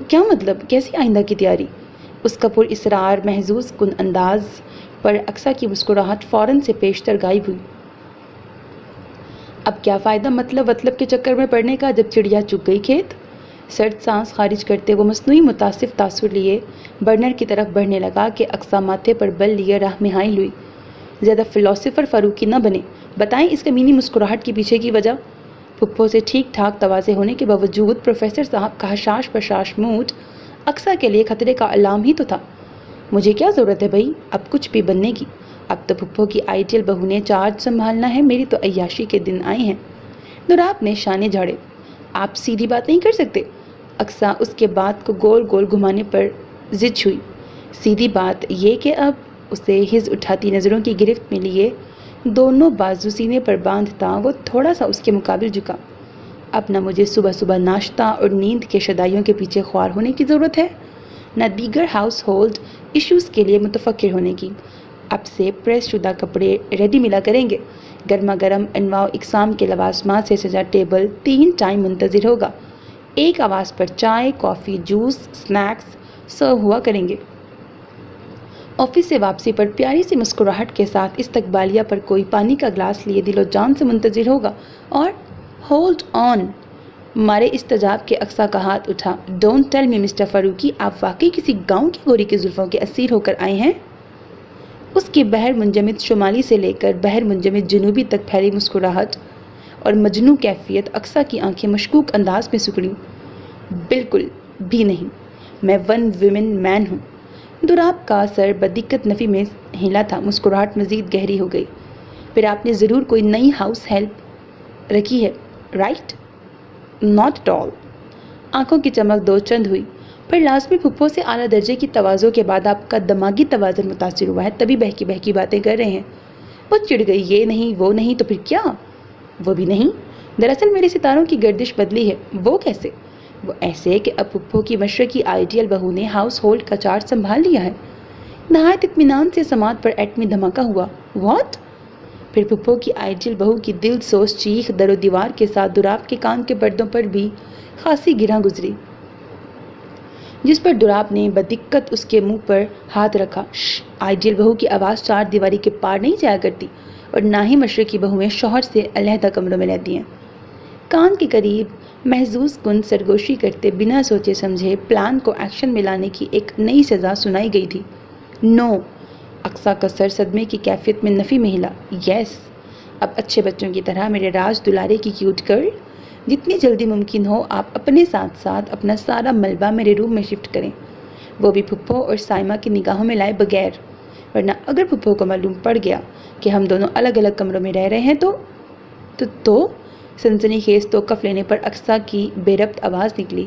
کیا مطلب؟ کیسی آئندہ کی تیاری؟ اس کا پر اسرار محظوظ کن انداز پر اقصیٰ کی مسکراہٹ فوراً سے پیشتر غائب ہوئی۔ اب کیا فائدہ مطلب کے چکر میں پڑنے کا جب چڑیا چگ گئی کھیت؟ سرد سانس خارج کرتے وہ مصنوعی متاثر تاثر لیے برنر کی طرف بڑھنے لگا کہ اقصیٰ ماتھے پر بل لیے راہ میں حائل ہوئی۔ زیادہ فلاسفر فاروقی نہ بنے، بتائیں اس کمینی مسکراہٹ کے پیچھے کی وجہ۔ پھپھو سے ٹھیک ٹھاک تواضع ہونے کے باوجود پروفیسر صاحب کا حشاش پرشاش موڈ اقصیٰ کے لیے خطرے کا علام ہی تو تھا۔ مجھے کیا ضرورت ہے بھائی اب کچھ بھی بننے کی؟ اب تو پھپھو کی آئیڈیل بہو نے چارج سنبھالنا ہے، میری تو عیاشی کے دن آئے ہیں۔ دوراب نے شانے جھاڑے۔ آپ سیدھی بات نہیں کر سکتے؟ اقصیٰ اس کے بات کو گول گول گھمانے پر زد ہوئی۔ سیدھی بات یہ کہ اب اسے ہز اٹھاتی نظروں کی گرفت میں لیے دونوں بازو سینے پر باندھتا وہ تھوڑا سا اس کے مقابل جھکا۔ اب نہ مجھے صبح صبح ناشتہ اور نیند کے شدائیوں کے پیچھے خوار ہونے کی ضرورت ہے، نہ دیگر ہاؤس ہولڈ ایشوز کے لیے متفکر ہونے کی۔ اب سے پریس شدہ کپڑے ریڈی ملا کریں گے، گرما گرم انواع و اقسام کے لوازمات سے سجا ٹیبل 3 ٹائم منتظر ہوگا، ایک آواز پر چائے، کافی، جوس، سنیکس سرو ہوا کریں گے۔ آفس سے واپسی پر پیاری سی مسکراہٹ کے ساتھ استقبالیہ پر کوئی پانی کا گلاس لیے دل و جان سے منتظر ہوگا۔ اور ہولڈ آن، مارے استجاب کے اقصیٰ کا ہاتھ اٹھا۔ Don't tell me mister Farooqui, آپ واقعی کسی گاؤں کی گوری کی زلفوں کے اسیر ہو کر آئے ہیں؟ اس کی بحر منجمد شمالی سے لے کر بحر منجمد جنوبی تک پھیلی مسکراہٹ اور مجنوں کیفیت اقصیٰ کی آنکھیں مشکوک انداز میں سکڑیں۔ بالکل بھی نہیں، میں 1 ویمن مین ہوں۔ دوراب کا سر بدقت نفی میں ہلا تھا۔ مسکراہٹ مزید گہری ہو گئی۔ پھر آپ نے ضرور کوئی نئی ہاؤس ہیلپ رکھی ہے، رائٹ؟ Not at all. آنکھوں کی چمک دو چند ہوئی۔ پر لازمی پھپھو سے اعلیٰ درجے کی تواضع کے بعد آپ کا دماغی توازن متاثر ہوا ہے، تبھی بہکی بہکی باتیں کر رہے ہیں۔ وہ چڑ گئی، یہ نہیں وہ نہیں تو پھر کیا؟ وہ بھی نہیں، دراصل میرے ستاروں کی گردش بدلی ہے۔ وہ کیسے؟ وہ ایسے کہ اب پھپھو کی مشرقی آئیڈیل بہو نے ہاؤس ہولڈ کا چارج سنبھال لیا ہے۔ نہایت اطمینان سے سماعت پر ایٹمی دھماکہ ہوا۔ واٹ؟ پھر پھپھو کی آئیڈیل بہو کی دل سوز چیخ در و دیوار کے ساتھ دوراب کے کان کے پردوں پر بھی خاصی گراں گزری، جس پر دوراب نے بدقت اس کے منہ پر ہاتھ رکھا۔ شش! آئیڈیل بہو کی آواز 4 دیواری کے پار نہیں جایا کرتی، اور نہ ہی مشرقی بہویں شوہر سے علیحدہ کمروں میں رہتی ہیں۔ کان کے قریب محظوظ کن سرگوشی کرتے بنا سوچے سمجھے پلان کو ایکشن میں لانے کی ایک نئی سزا سنائی گئی تھی۔ نو! اقصیٰ کا سر صدمے کی کیفیت میں نفی میں ہلا۔ یس! اب اچھے بچوں کی طرح میرے راج دلارے کی کیوٹ گرل، جتنی جلدی ممکن ہو آپ اپنے ساتھ ساتھ اپنا سارا ملبہ میرے روم میں شفٹ کریں، وہ بھی پھپھو اور سائمہ کی نگاہوں میں لائے بغیر، ورنہ اگر پھپھو کو معلوم پڑ گیا کہ ہم دونوں الگ الگ کمروں میں رہ رہے ہیں تو سنسنی خیز توقف لینے پر اقصیٰ کی بے ربط آواز نکلی۔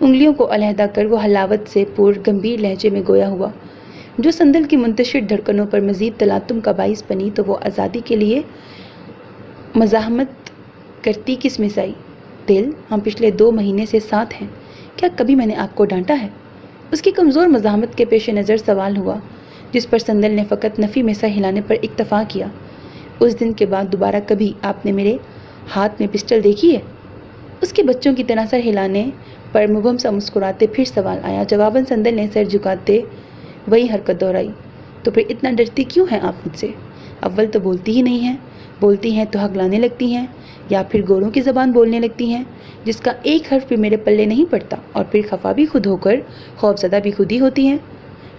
انگلیوں کو علیحدہ کر وہ حلاوت سے پر گمبھیر لہجے میں گویا ہوا جو سندل کی منتشر دھڑکنوں پر مزید تلاطم کا باعث بنی، تو وہ آزادی کے لیے مزاحمت کرتی کس میں سے آئی؟ دل، ہم پچھلے 2 مہینے سے ساتھ ہیں، کیا کبھی میں نے آپ کو ڈانٹا ہے؟ اس کی کمزور مزاحمت کے پیش نظر سوال ہوا، جس پر سندل نے فقط نفی میں سر ہلانے پر اکتفا کیا۔ اس دن کے بعد دوبارہ کبھی آپ نے میرے ہاتھ میں پسٹل دیکھی ہے؟ اس کے بچوں کی طرح سر ہلانے پر مبہم سا مسکراتے پھر سوال آیا۔ جواباً سندل نے سر جھکاتے وہی حرکت دہرائی۔ تو پھر اتنا ڈرتی کیوں ہیں آپ مجھ سے؟ اول تو بولتی ہی نہیں ہیں، بولتی ہیں تو ہگلانے لگتی ہیں، یا پھر گوروں کی زبان بولنے لگتی ہیں جس کا ایک حرف بھی میرے پلے نہیں پڑتا، اور پھر خفا بھی خود ہو کر خوفزدہ بھی خود ہی ہوتی ہیں۔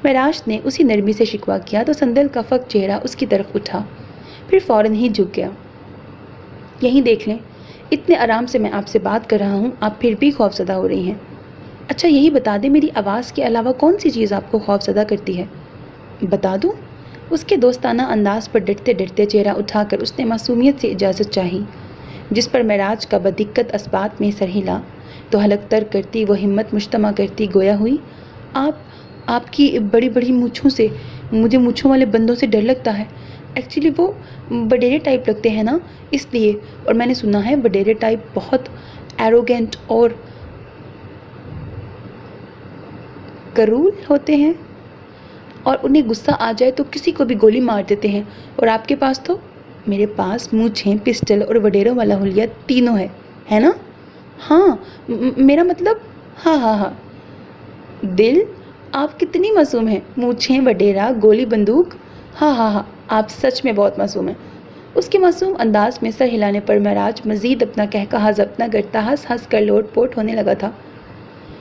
معراج نے اسی نرمی سے شکوہ کیا تو سندل کا فک چہرہ اس کی طرف اٹھا، پھر فوراً ہی جھک گیا۔ یہیں دیکھ لیں، اتنے آرام سے میں آپ سے بات کر رہا ہوں، آپ پھر بھی خوفزدہ ہو رہی ہیں۔ اچھا یہی بتا دیں، میری آواز کے علاوہ کون سی چیز آپ کو خوفزدہ کرتی ہے؟ بتا دوں؟ اس کے دوستانہ انداز پر ڈرتے ڈرتے چہرہ اٹھا کر اس نے معصومیت سے اجازت چاہی، جس پر معراج کا بدقت اسبات میں سر ہلا تو حلق تر کرتی وہ ہمت مجتمع کرتی گویا ہوئی، آپ کی بڑی بڑی مونچھوں سے مجھے مونچھوں والے بندوں سے ڈر لگتا ہے۔ ایکچولی وہ وڈیرے ٹائپ لگتے ہیں نا، اس لیے، اور میں نے سنا ہے وڈیرے ٹائپ بہت ایروگینٹ اور کرول ہوتے ہیں، اور انہیں غصہ آ جائے تو کسی کو بھی گولی مار دیتے ہیں، اور آپ کے پاس تو؟ میرے پاس مونچھیں، پسٹل اور وڈیروں والا حلیہ تینوں ہے نا؟ ہاں، میرا مطلب، ہاں۔ دل، آپ کتنی معصوم ہیں، مونچھیں، وڈیرا، گولی، بندوق، ہاں، آپ سچ میں بہت معصوم ہیں۔ اس کے معصوم انداز میں سر ہلانے پر معراج مزید اپنا کہکہا ضبط نہ کرتا ہنس کر لوٹ پوٹ ہونے لگا تھا،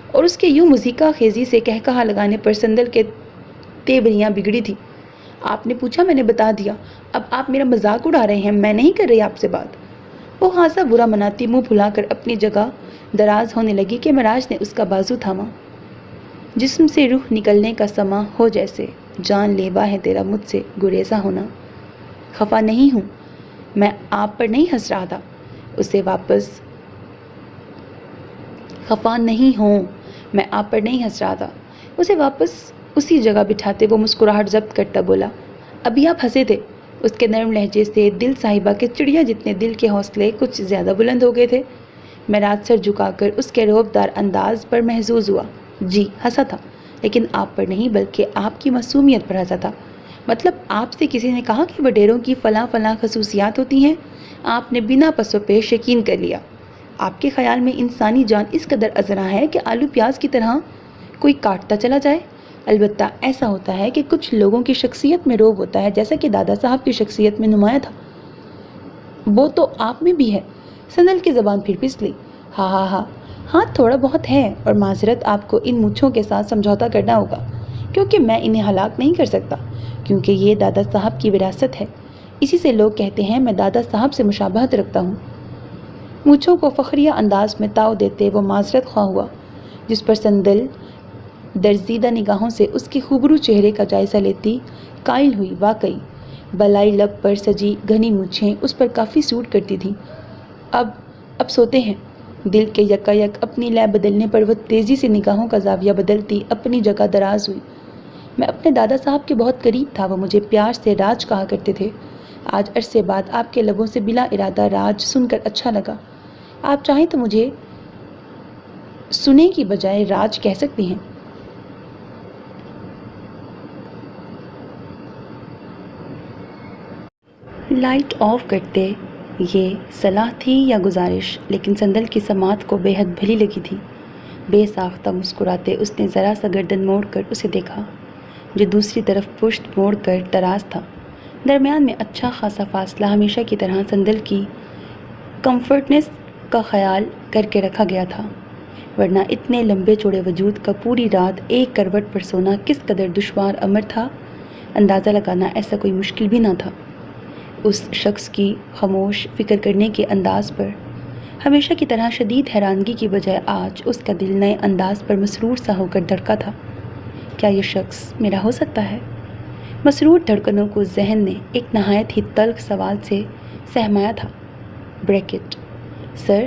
اور اس کے یوں موسیقی خیزی سے کہکہا لگانے پر سندل کے تیوریاں بگڑی تھی۔ آپ نے پوچھا، میں نے بتا دیا، اب آپ میرا مذاق اڑا رہے ہیں، میں نہیں کر رہی آپ سے بات۔ وہ خاصا برا مناتی منہ پھلا کر اپنی جگہ دراز ہونے لگی کہ معراج نے اس کا بازو تھاما۔ جسم سے روح نکلنے کا سما ہو جیسے، جان لیوا ہے تیرا مجھ سے گریزاں ہونا۔ خفا نہیں ہوں، میں آپ پر نہیں ہنس رہا تھا، اسے واپس خفا نہیں ہوں، میں آپ پر نہیں ہنس رہا تھا، اسے واپس اسی جگہ بٹھاتے وہ مسکراہٹ ضبط کرتا بولا، ابھی آپ ہنسے تھے۔ اس کے نرم لہجے سے دل صاحبہ کے چڑیا جتنے دل کے حوصلے کچھ زیادہ بلند ہو گئے تھے۔ معراج سر جھکا کر اس کے رعبدار انداز پر محظوظ ہوا۔ جی ہنسا تھا، لیکن آپ پر نہیں بلکہ آپ کی معصومیت پر ہنسا تھا۔ مطلب آپ سے کسی نے کہا کہ وڈیروں کی فلاں خصوصیات ہوتی ہیں، آپ نے بنا پس و پیش یقین کر لیا۔ آپ کے خیال میں انسانی جان اس قدر ازرا ہے کہ آلو پیاز کی طرح کوئی کاٹتا چلا جائے؟ البتہ ایسا ہوتا ہے کہ کچھ لوگوں کی شخصیت میں روب ہوتا ہے، جیسا کہ دادا صاحب کی شخصیت میں نمایاں تھا۔ وہ تو آپ میں بھی ہے۔ سندل کی زبان پھر پھسلی۔ ہاں تھوڑا بہت ہے، اور معذرت، آپ کو ان مونچھوں کے ساتھ سمجھوتا کرنا ہوگا، کیونکہ میں انہیں ہلاک نہیں کر سکتا، کیونکہ یہ دادا صاحب کی وراثت ہے۔ اسی سے لوگ کہتے ہیں میں دادا صاحب سے مشابہت رکھتا ہوں۔ مونچھوں کو فخریہ انداز میں تاؤ دیتے وہ معذرت خواہ ہوا، جس پر سندل درزیدہ نگاہوں سے اس کے خوبرو چہرے کا جائزہ لیتی قائل ہوئی، واقعی بلائی لب پر سجی گھنی مونچھیں اس پر کافی سوٹ کرتی تھیں۔ اب سوتے ہیں۔ دل کے یکا یک اپنی لے بدلنے پر وہ تیزی سے نگاہوں کا زاویہ بدلتی اپنی جگہ دراز ہوئی۔ میں اپنے دادا صاحب کے بہت قریب تھا، وہ مجھے پیار سے راج کہا کرتے تھے۔ آج عرصے بعد آپ کے لبوں سے بلا ارادہ راج سن کر اچھا لگا۔ آپ چاہیں تو مجھے سنے کی بجائے راج کہہ سکتی ہیں۔ لائٹ آف کرتے یہ صلاح تھی یا گزارش، لیکن سندل کی سماعت کو بے حد بھلی لگی تھی۔ بے ساختہ مسکراتے اس نے ذرا سا گردن موڑ کر اسے دیکھا، جو دوسری طرف پشت موڑ کر دراز تھا۔ درمیان میں اچھا خاصا فاصلہ ہمیشہ کی طرح سندل کی کمفرٹنس کا خیال کر کے رکھا گیا تھا، ورنہ اتنے لمبے چوڑے وجود کا پوری رات ایک کروٹ پر سونا کس قدر دشوار امر تھا، اندازہ لگانا ایسا کوئی مشکل بھی نہ تھا۔ اس شخص کی خاموش فکر کرنے کے انداز پر ہمیشہ کی طرح شدید حیرانگی کی بجائے آج اس کا دل نئے انداز پر مسرور سا ہو کر دھڑکا تھا۔ کیا یہ شخص میرا ہو سکتا ہے؟ مسرور دھڑکنوں کو ذہن نے ایک نہایت ہی تلخ سوال سے سہمایا تھا۔ بریکٹ سر،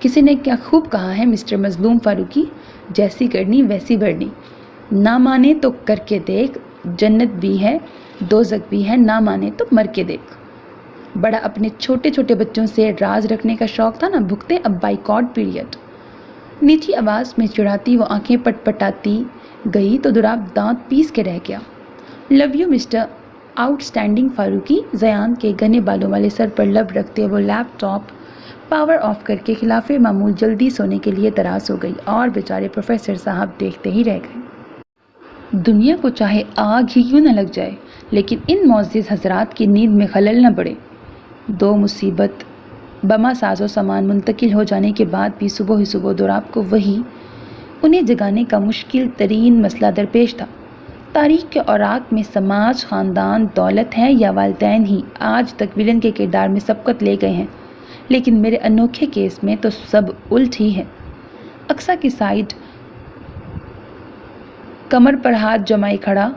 کسی نے کیا خوب کہا ہے مسٹر مظلوم فاروقی، جیسی کرنی ویسی بھرنی، نہ مانے تو کر کے دیکھ، جنت بھی ہے دوزخ بھی ہے، نہ مانے تو مر کے دیکھ۔ بڑا اپنے چھوٹے چھوٹے بچوں سے راز رکھنے کا شوق تھا نا، بھگتے اب بائیکاٹ پیریڈ۔ نیچی آواز میں چڑھاتی وہ آنکھیں پٹ پٹاتی گئی تو دراب دانت پیس کے رہ گیا۔ Love you mister outstanding Farooqui. Zayan کے گھنے بالوں والے سر پر لب رکھتے وہ لیپ ٹاپ پاور آف کر کے خلاف معمول جلدی سونے کے لیے تراس ہو گئی، اور بیچارے پروفیسر صاحب دیکھتے ہی رہ گئے۔ دنیا کو چاہے آگ ہی کیوں نہ لگ جائے، لیکن ان معزز حضرات کی نیند میں خلل نہ پڑے۔ دو مصیبت بما ساز و سامان منتقل ہو جانے کے بعد بھی صبح ہی صبح دراب کو وہی انہیں جگانے کا مشکل ترین مسئلہ درپیش تھا۔ تاریخ کے اوراق میں سماج، خاندان، دولت ہے یا والدین ہی آج تک ولن کے کردار میں سبقت لے گئے ہیں، لیکن میرے انوکھے کیس میں تو سب الٹ ہی ہے۔ اقصیٰ کی سائیڈ کمر پر ہاتھ جمائے کھڑا،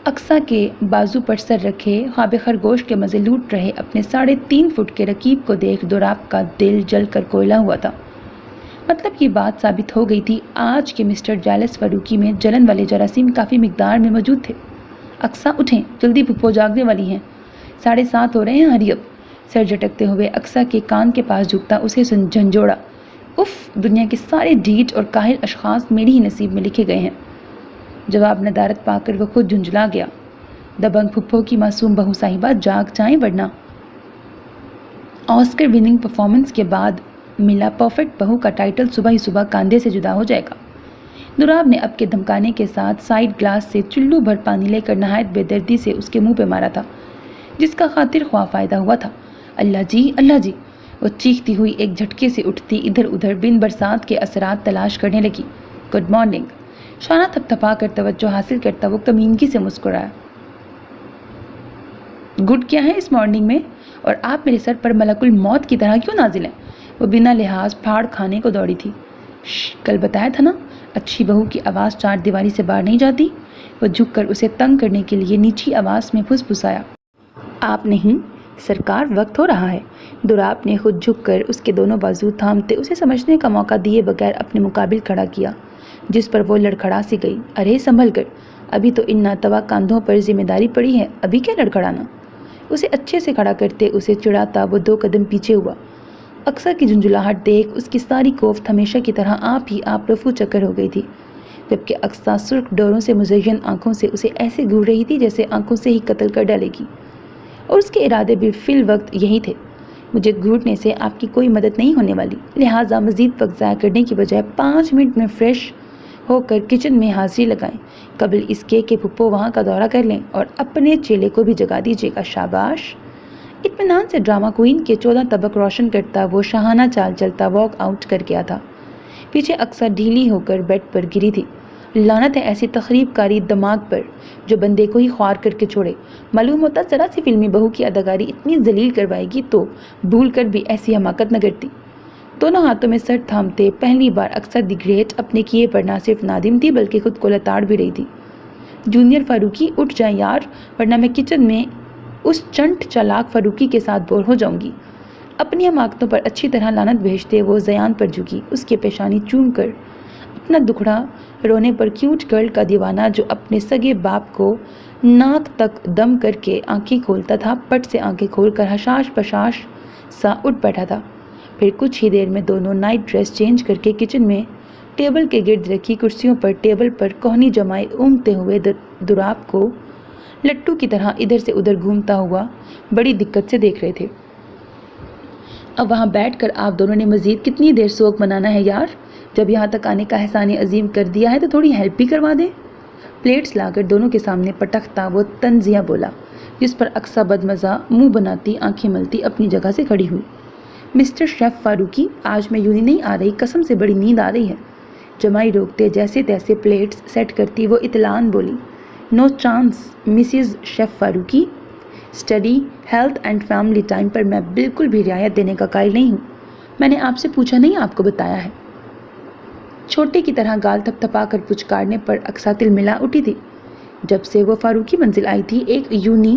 اقصیٰ کے بازو پر سر رکھے، خواب خرگوش کے مزے لوٹ رہے اپنے 3.5 فٹ کے رقیب کو دیکھ دراب کا دل جل کر کوئلہ ہوا تھا۔ مطلب یہ بات ثابت ہو گئی تھی، آج کے مسٹر جیلس فاروقی میں جلن والے جراثیم کافی مقدار میں موجود تھے۔ اقصیٰ اٹھیں، جلدی پھپھو جاگنے والی ہیں، 7:30 ہو رہے ہیں، ہری اپ۔ سر جھٹکتے ہوئے اقصیٰ کے کان کے پاس جھکتا اسے جھنجھوڑا، اف، دنیا کے سارے ڈھیٹ اور کاہل اشخاص میری ہی نصیب میں لکھے گئے ہیں۔ جواب ندارت پا کر وہ خود جھنجھلا گیا، دبنگ پھپھو کی معصوم بہو صاحبہ جاگ جائیں ورنہ آسکر وننگ پرفارمنس کے بعد ملا پرفیکٹ بہو کا ٹائٹل صبح ہی صبح کاندھے سے جدا ہو جائے گا۔ دراب نے اب کے دھمکانے کے ساتھ سائیڈ گلاس سے چلو بھر پانی لے کر نہایت بے دردی سے اس کے منہ پہ مارا تھا، جس کا خاطر خواہ فائدہ ہوا تھا۔ اللہ جی، اللہ جی! وہ چیختی ہوئی ایک جھٹکے سے اٹھتی ادھر ادھر بن برسات کے اثرات تلاش کرنے لگی۔ Good morning! شانہ تھپ تھپا کر توجہ حاصل کرتا وہ کمینگی سے مسکرایا۔ گڈ کیا ہے اس مارننگ میں؟ اور آپ میرے سر پر ملک الموت کی طرح کیوں نازل ہیں؟ وہ بنا لحاظ پھاڑ کھانے کو دوڑی تھی۔ کل بتایا تھا نا، اچھی بہو کی آواز 4 دیواری سے باہر نہیں جاتی۔ وہ جھک کر اسے تنگ کرنے کے لیے نیچی آواز میں پھسپھسایا۔ آپ نہیں سرکار، وقت ہو رہا ہے۔ دراب نے خود جھک کر اس کے دونوں بازو تھامتے اسے سمجھنے کا موقع دیے بغیر اپنے مقابل کھڑا کیا، جس پر وہ لڑکھڑا سی گئی۔ ارے سنبھل کر، ابھی تو ان ناتوا کاندھوں پر ذمہ داری پڑی ہے، ابھی کیا لڑکھڑانا؟ اسے اچھے سے کھڑا کرتے اسے چڑھاتا وہ 2 قدم پیچھے ہوا۔ اقصیٰ کی جھنجھلاہٹ دیکھ اس کی ساری کوفت ہمیشہ کی طرح آپ ہی آپ رفو چکر ہو گئی تھی، جبکہ اقصیٰ سرخ ڈوروں سے مزین آنکھوں سے اسے ایسے گھور رہی تھی جیسے آنکھوں سے ہی قتل کر ڈالے گی، اور اس کے ارادے بھی فی الوقت یہی تھے۔ مجھے گھورنے سے آپ کی کوئی مدد نہیں ہونے والی، لہٰذا مزید وقت ضائع کرنے کی بجائے 5 منٹ میں فریش ہو کر کچن میں حاضری لگائیں، قبل اس کے کہ پھپھو وہاں کا دورہ کر لیں، اور اپنے چیلے کو بھی جگا دیجیے گا۔ شاباش! اطمینان سے ڈرامہ کوئین کے 14 طبق روشن کرتا وہ شاہانہ چال چلتا واک آؤٹ کر گیا تھا۔ پیچھے اقصیٰ ڈھیلی ہو کر بیڈ پر گری تھی۔ لعنت ہے ایسی تخریب کاری دماغ پر جو بندے کو ہی خوار کر کے چھوڑے۔ معلوم ہوتا ذرا سی فلمی بہو کی اداکاری اتنی ذلیل کروائے گی تو بھول کر بھی ایسی حماقت نہ کرتی۔ دونوں ہاتھوں میں سر تھامتے پہلی بار اقصیٰ دی گریٹ اپنے کیے پر نہ صرف نادم تھی بلکہ خود کو لتاڑ بھی رہی تھی۔ جونیئر فاروقی اٹھ جائیں یار، ورنہ میں کچن میں اس چنٹ چالاک فاروقی کے ساتھ بور ہو جاؤں گی۔ اپنی حماقتوں پر اچھی طرح لعنت بھیجتے وہ زیان پر جھکی، اس کے پیشانی چوم کر اپنا دکھڑا رونے پر کیوٹ گرل کا دیوانہ جو اپنے سگے باپ کو ناک تک دم کر کے آنکھیں کھولتا تھا، پٹ سے آنکھیں کھول کر حشاش پشاش سا اٹھ بیٹھا تھا۔ پھر کچھ ہی دیر میں دونوں نائٹ ڈریس چینج کر کے کچن میں ٹیبل کے گرد رکھی کرسیوں پر ٹیبل پر کوہنی جمائے اونگتے ہوئے دراب کو لٹو کی طرح ادھر سے ادھر گھومتا ہوا بڑی دقت سے دیکھ رہے تھے۔ اب وہاں بیٹھ کر آپ دونوں نے مزید کتنی دیر سوگ منانا ہے یار؟ جب یہاں تک آنے کا احسان عظیم کر دیا ہے تو تھوڑی ہیلپ بھی کروا دیں۔ پلیٹس لا کر دونوں کے سامنے پٹکتا وہ طنزیہ بولا، جس پر اقصیٰ بدمزہ منہ بناتی آنکھیں ملتی اپنی جگہ سے کھڑی ہوئی۔ مسٹر شیف فاروقی، آج میں یونی نہیں آ رہی، قسم سے بڑی نیند آ رہی ہے۔ جمائی روکتے جیسے تیسے پلیٹس سیٹ کرتی وہ اطلاعاً بولی، no chance Mrs chef Farooqui, study, health and family time پر میں بالکل بھی رعایت دینے کا قائل نہیں ہوں۔ میں نے آپ سے پوچھا نہیں، آپ کو بتایا ہے۔ چھوٹے کی طرح گال تھپ تھپا کر پچکارنے پر اقصیٰ تل ملا اٹھی تھی۔ جب سے وہ فاروقی منزل آئی تھی ایک یونی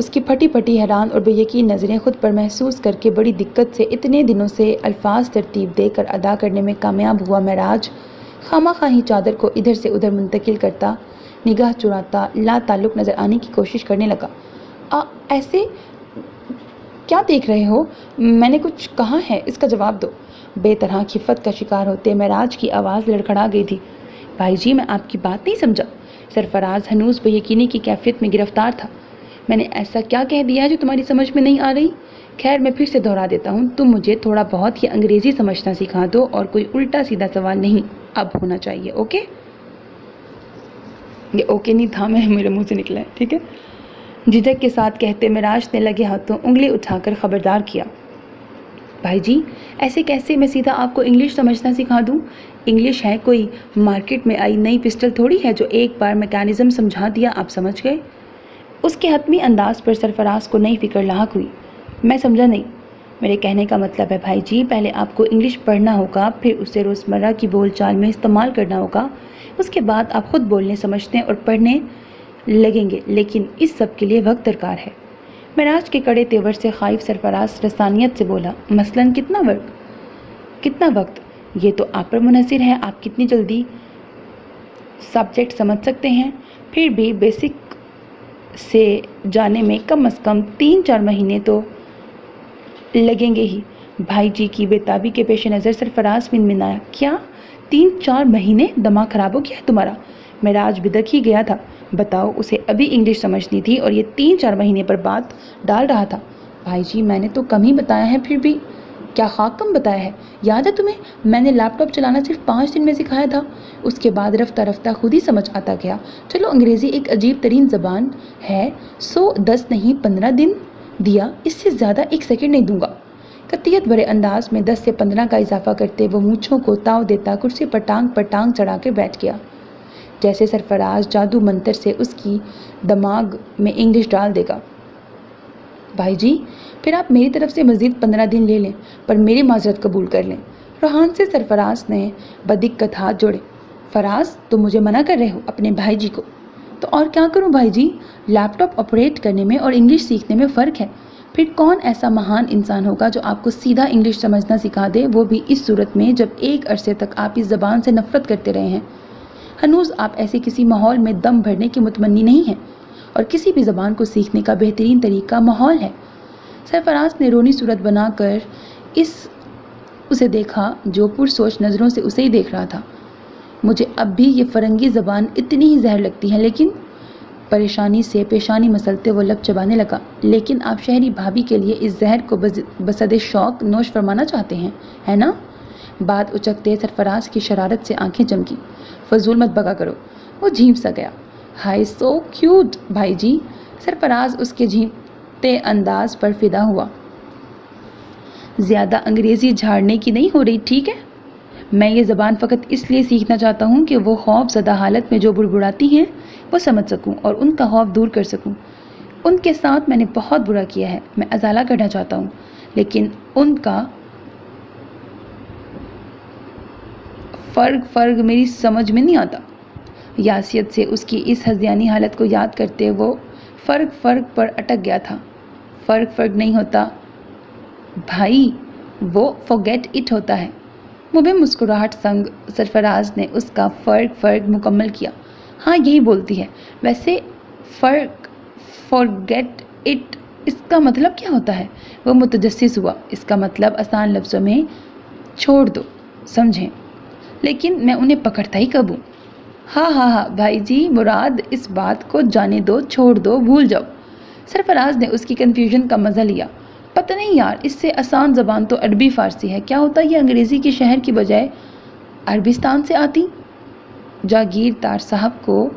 اس کی پھٹی پھٹی حیران اور بے یقین نظریں خود پر محسوس کر کے بڑی دقت سے اتنے دنوں سے الفاظ ترتیب دے کر ادا کرنے میں کامیاب ہوا معراج خواہ خواہی چادر کو ادھر سے ادھر منتقل کرتا، نگاہ چراتا، لا تعلق نظر آنے کی کوشش کرنے لگا۔ ایسے کیا دیکھ رہے ہو؟ میں نے کچھ کہا ہے، اس کا جواب دو۔ بے طرح خفت کا شکار ہوتے معراج کی آواز لڑکھڑا گئی تھی۔ بھائی جی، میں آپ کی بات نہیں سمجھا۔ سرفراز ہنوز بے یقینی کی کیفیت میں گرفتار تھا۔ میں نے ایسا کیا کہہ دیا ہے جو تمہاری سمجھ میں نہیں آ رہی؟ خیر، میں پھر سے دہرا دیتا ہوں، تم مجھے تھوڑا بہت یہ انگریزی سمجھنا سکھا دو اور کوئی الٹا سیدھا سوال نہیں اب ہونا چاہیے، اوکے؟ یہ اوکے نہیں تھا، میرے منہ سے نکلا ہے، ٹھیک ہے؟ جھجک کے ساتھ کہتے معراج نے لگے ہاتھوں انگلی اٹھا کر خبردار کیا۔ بھائی جی، ایسے کیسے میں سیدھا آپ کو انگلش سمجھنا سکھا دوں؟ انگلش ہے کوئی مارکیٹ میں آئی نئی پسٹل تھوڑی ہے جو ایک بار میکانزم سمجھا دیا آپ سمجھ گئے۔ اس کے حتمی انداز پر سرفراز کو نئی فکر لاحق ہوئی۔ میں سمجھا نہیں۔ میرے کہنے کا مطلب ہے بھائی جی، پہلے آپ کو انگلش پڑھنا ہوگا، پھر اسے روزمرہ کی بول چال میں استعمال کرنا ہوگا، اس کے بعد آپ خود بولنے سمجھنے اور پڑھنے لگیں گے، لیکن اس سب کے لیے وقت درکار ہے۔ معراج کے کڑے تیور سے خائف سرفراز رسانیت سے بولا، مثلاً کتنا وقت؟ یہ تو آپ پر منحصر ہے، آپ کتنی جلدی سبجیکٹ سمجھ سکتے ہیں۔ پھر بھی بیسک سے جانے میں کم از کم 3-4 مہینے تو لگیں گے ہی۔ بھائی جی کی بے تابی کے پیش نظر سرفراز منمنایا، کیا 3-4 مہینے؟ دماغ خراب ہو گیا ہے تمہارا؟ معراج بدک ہی گیا تھا۔ بتاؤ، اسے ابھی انگلش سمجھنی تھی اور یہ 3-4 مہینے پر بات ڈال رہا تھا۔ بھائی جی، میں نے تو کم ہی بتایا ہے، پھر بھی کیا خاک کم بتایا ہے؟ یاد ہے تمہیں میں نے لیپ ٹاپ چلانا صرف 5 دن میں سکھایا تھا، اس کے بعد رفتہ رفتہ خود ہی سمجھ آتا گیا۔ چلو، انگریزی ایک عجیب ترین زبان ہے، 10 نہیں 15 دن دیا، اس سے زیادہ 1 سیکنڈ نہیں دوں گا۔ قطعیت بھرے انداز میں 10 سے 15 کا اضافہ کرتے وہ مونچھوں کو تاؤ دیتا کرسی پر ٹانگ چڑھا کے بیٹھ گیا، جیسے سرفراز جادو منتر سے اس کی دماغ میں انگلش ڈال دے گا۔ بھائی جی، پھر آپ میری طرف سے مزید 15 دن لے لیں، پر میری معذرت قبول کر لیں۔ روحان سے سرفراز نے بدقت ہاتھ جوڑے۔ فراز، تم مجھے منع کر رہے ہو اپنے بھائی جی کو؟ تو اور کیا کروں بھائی جی، لیپ ٹاپ آپریٹ کرنے میں اور انگلش سیکھنے میں فرق ہے۔ پھر کون ایسا مہان انسان ہوگا جو آپ کو سیدھا انگلش سمجھنا سکھا دے، وہ بھی اس صورت میں جب ایک عرصے تک آپ اس زبان سے نفرت کرتے رہے ہیں۔ ہنوز آپ ایسے کسی ماحول میں دم بھرنے کی متمنی نہیں ہیں، اور کسی بھی زبان کو سیکھنے کا بہترین طریقہ ماحول ہے۔ سرفراز نے رونی صورت بنا کر اسے دیکھا جو پرسوچ نظروں سے اسے ہی دیکھ رہا تھا۔ مجھے اب بھی یہ فرنگی زبان اتنی ہی زہر لگتی ہے، لیکن پریشانی سے پیشانی مسلتے وہ لب چبانے لگا، لیکن آپ شہری بھابھی کے لیے اس زہر کو بصد شوق نوش فرمانا چاہتے ہیں، ہے نا؟ بات اچکتے سرفراز کی شرارت سے آنکھیں چمکی۔ فضول مت بگا کرو۔ وہ جھینپ سا گیا۔ ہائے سو کیوٹ بھائی جی۔ سرفراز اس کے جھینپتے انداز پر فدا ہوا۔ زیادہ انگریزی جھاڑنے کی نہیں ہو رہی، ٹھیک ہے؟ میں یہ زبان فقط اس لیے سیکھنا چاہتا ہوں کہ وہ خوف زدہ حالت میں جو بڑبڑاتی ہیں وہ سمجھ سکوں اور ان کا خوف دور کر سکوں۔ ان کے ساتھ میں نے بہت برا کیا ہے، میں ازالہ کرنا چاہتا ہوں، لیکن ان کا فرق میری سمجھ میں نہیں آتا۔ یاسیت سے اس کی اس ہذیانی حالت کو یاد کرتے وہ فرق پر اٹک گیا تھا۔ فرق نہیں ہوتا بھائی، وہ forget it ہوتا ہے۔ مبہم مسکراہٹ سنگ سرفراز نے اس کا فرق مکمل کیا۔ ہاں، یہی بولتی ہے۔ ویسے فرق forget it اس کا مطلب کیا ہوتا ہے؟ وہ متجسس ہوا۔ اس کا مطلب آسان لفظوں میں چھوڑ دو، سمجھیں؟ لیکن میں انہیں پکڑتا ہی کب ہوں؟ ہاں بھائی جی، مراد اس بات کو جانے دو، چھوڑ دو، بھول جاؤ۔ سرفراز نے اس کی کنفیوژن کا مزہ لیا۔ پتہ نہیں یار، اس سے آسان زبان تو عربی فارسی ہے، کیا ہوتا یہ انگریزی کی شہر کی بجائے عربستان سے آتی؟ جاگیردار صاحب کو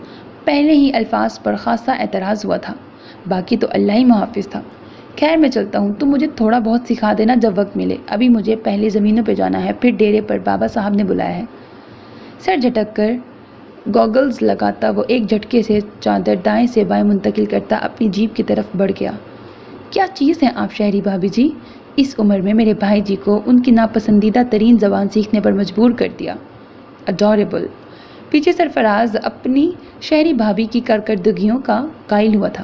پہلے ہی الفاظ پر خاصا اعتراض ہوا تھا، باقی تو اللہ ہی محافظ تھا۔ خیر، میں چلتا ہوں، تم مجھے تھوڑا بہت سکھا دینا جب وقت ملے، ابھی مجھے پہلے زمینوں پہ جانا ہے، پھر ڈیرے پر بابا صاحب نے بلایا ہے۔ سر جھٹک کر گوگلز لگاتا وہ ایک جھٹکے سے چادر دائیں سے بائیں منتقل کرتا اپنی جیپ کی طرف بڑھ گیا۔ کیا چیز ہیں آپ شہری بھابھی جی، اس عمر میں میرے بھائی جی کو ان کی ناپسندیدہ ترین زبان سیکھنے پر مجبور کر دیا۔ اڈوریبل۔ پیچھے سرفراز اپنی شہری بھابھی کی کارکردگیوں کا قائل ہوا تھا۔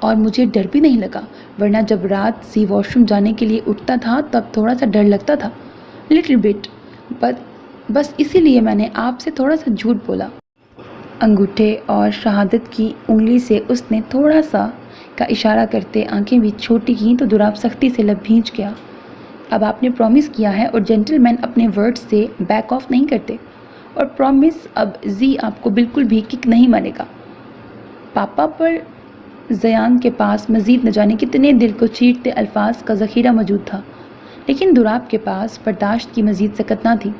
اور مجھے ڈر بھی نہیں لگا، ورنہ جب رات سی واش روم جانے کے لیے اٹھتا تھا تب تھوڑا سا ڈر لگتا تھا، لٹل بٹ، بس اسی لیے میں نے آپ سے تھوڑا سا جھوٹ بولا۔ انگوٹھے اور شہادت کی انگلی سے اس نے تھوڑا سا کا اشارہ کرتے آنکھیں بھی چھوٹی کیں تو دراب سختی سے لب بھینچ گیا۔ اب آپ نے پرومس کیا ہے اور جینٹل مین اپنے ورڈ سے بیک آف نہیں کرتے، اور پرومس اب زی آپ کو بالکل بھی کک نہیں مارے گا۔ پاپا پر زیان کے پاس مزید نہ جانے کتنے دل کو چیرتے الفاظ کا ذخیرہ موجود تھا، لیکن دراب کے پاس برداشت کی مزید سکت نہ تھی۔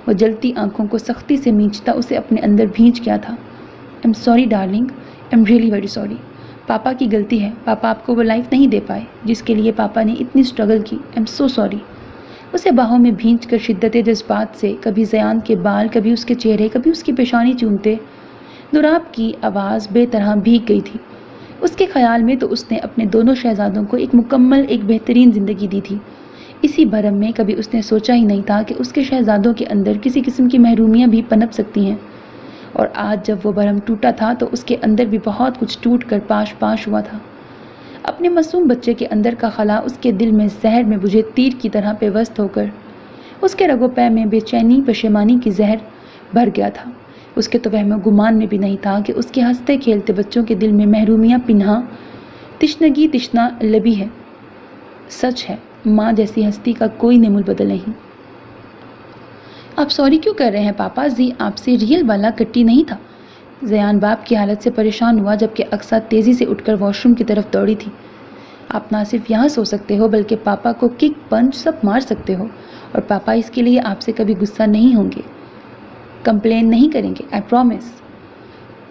وہ جلتی آنکھوں کو سختی سے مینچتا اسے اپنے اندر بھینچ گیا تھا۔ I'm sorry darling, I'm really very sorry. پاپا کی غلطی ہے، پاپا آپ کو وہ لائف نہیں دے پائے جس کے لیے پاپا نے اتنی اسٹرگل کی۔ I'm so sorry. اسے باہوں میں بھینچ کر شدت جذبات سے کبھی زیان کے بال، کبھی اس کے چہرے، کبھی اس کی پیشانی چومتے دراب کی آواز بے طرح بھیگ گئی تھی۔ اس کے خیال میں تو اس نے اپنے دونوں شہزادوں کو ایک مکمل، ایک بہترین زندگی دی تھی۔ اسی بھرم میں کبھی اس نے سوچا ہی نہیں تھا کہ اس کے شہزادوں کے اندر کسی قسم کی محرومیاں بھی پنپ سکتی ہیں، اور آج جب وہ بھرم ٹوٹا تھا تو اس کے اندر بھی بہت کچھ ٹوٹ کر پاش پاش ہوا تھا۔ اپنے معصوم بچے کے اندر کا خلا اس کے دل میں زہر میں بجھے تیر کی طرح پیوست ہو کر اس کے رگ و پے میں بے چینی، پشیمانی کی زہر بھر گیا تھا۔ اس کے تو وہم و گمان میں بھی نہیں تھا کہ اس کے ہنستے کھیلتے بچوں کے دل میں محرومیاں پنہاں تشنگی تشنا لبی ہے۔ سچ ہے، ماں جیسی ہستی کا کوئی نمول بدل نہیں۔ آپ سوری کیوں کر رہے ہیں پاپا؟ زی آپ سے ریل والا کٹی نہیں تھا۔ زیان باپ کی حالت سے پریشان ہوا جبکہ اقصیٰ تیزی سے اٹھ کر واش روم کی طرف دوڑی تھی۔ آپ نہ صرف یہاں سو سکتے ہو بلکہ پاپا کو کک پنچ سب مار سکتے ہو، اور پاپا اس کے لیے آپ سے کبھی غصہ نہیں ہوں گے، کمپلین نہیں کریں گے، آئی پرومس۔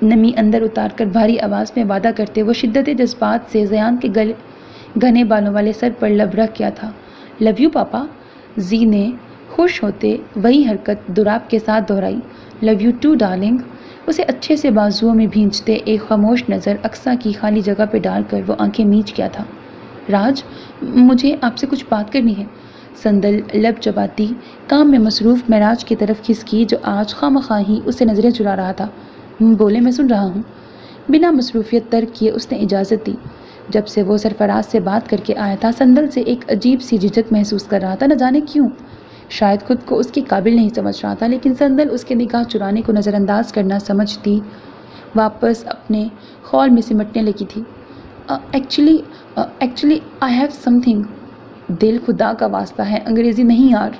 نمی اندر اتار کر بھاری آواز میں وعدہ کرتے وہ شدت جذبات سے زیان کے گھنے بالوں والے سر پر لب رکھ کیا تھا۔ لو یو پاپا۔ زی نے خوش ہوتے وہی حرکت دراب کے ساتھ دہرائی۔ Love you too darling. اسے اچھے سے بازوؤں میں بھینچتے ایک خاموش نظر اقصیٰ کی خالی جگہ پہ ڈال کر وہ آنکھیں میچ گیا تھا۔ راج، مجھے آپ سے کچھ بات کرنی ہے۔ سندل لب چباتی کام میں مصروف معراج کی طرف کھسکی جو آج خواہ ہی اسے نظریں چرا رہا تھا۔ بولے، میں سن رہا ہوں۔ بنا مصروفیت ترک کیے اس نے اجازت دی۔ جب سے وہ سرفراز سے بات کر کے آیا تھا سندل سے ایک عجیب سی جھجک محسوس کر رہا تھا، نہ جانے کیوں۔ شاید خود کو اس کے قابل نہیں سمجھ رہا تھا، لیکن سندل اس کے نگاہ چرانے کو نظر انداز کرنا سمجھتی واپس اپنے خول میں سمٹنے لگی تھی۔ Actually I have some thing. دل خدا کا واسطہ ہے، انگریزی نہیں یار۔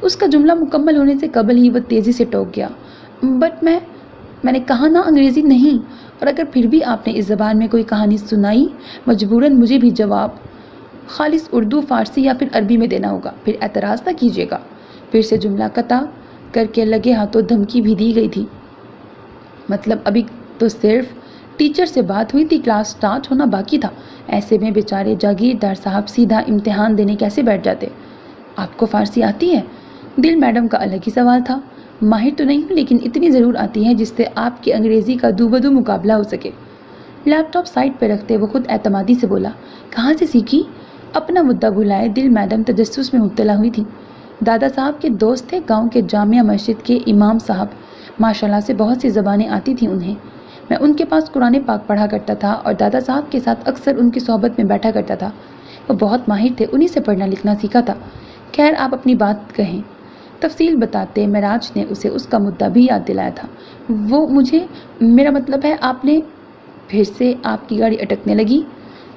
اس کا جملہ مکمل ہونے سے قبل ہی وہ تیزی سے ٹوک گیا۔ بٹ میں نے کہا نا انگریزی نہیں، اور اگر پھر بھی آپ نے اس زبان میں کوئی کہانی سنائی مجبوراً مجھے بھی جواب خالص اردو، فارسی یا پھر عربی میں دینا ہوگا، پھر اعتراض نہ کیجیے گا۔ پھر سے جملہ قطع کر کے لگے ہاتھوں دھمکی بھی دی گئی تھی۔ مطلب ابھی تو صرف ٹیچر سے بات ہوئی تھی، کلاس سٹارٹ ہونا باقی تھا، ایسے میں بیچارے جاگیردار صاحب سیدھا امتحان دینے کیسے بیٹھ جاتے؟ آپ کو فارسی آتی ہے؟ دل میڈم کا الگ ہی سوال تھا۔ ماہر تو نہیں ہوں لیکن اتنی ضرور آتی ہے جس سے آپ کی انگریزی کا دو بدو مقابلہ ہو سکے۔ لیپ ٹاپ سائڈ پہ رکھتے وہ خود اعتمادی سے بولا، کہاں سے سیکھی؟ اپنا مدعا بھلائے دل میڈم تجسس میں مبتلا ہوئی تھی۔ دادا صاحب کے دوست تھے، گاؤں کے جامعہ مسجد کے امام صاحب، ماشاءاللہ سے بہت سی زبانیں آتی تھیں انہیں۔ میں ان کے پاس قرآن پاک پڑھا کرتا تھا اور دادا صاحب کے ساتھ اکثر ان کی صحبت میں بیٹھا کرتا تھا۔ وہ بہت ماہر تھے، انہی سے پڑھنا لکھنا سیکھا تھا۔ خیر آپ اپنی بات کہیں۔ تفصیل بتاتے معراج نے اسے اس کا مدعا بھی یاد دلایا تھا۔ وہ میرا مطلب ہے آپ نے پھر سے آپ کی گاڑی اٹکنے لگی۔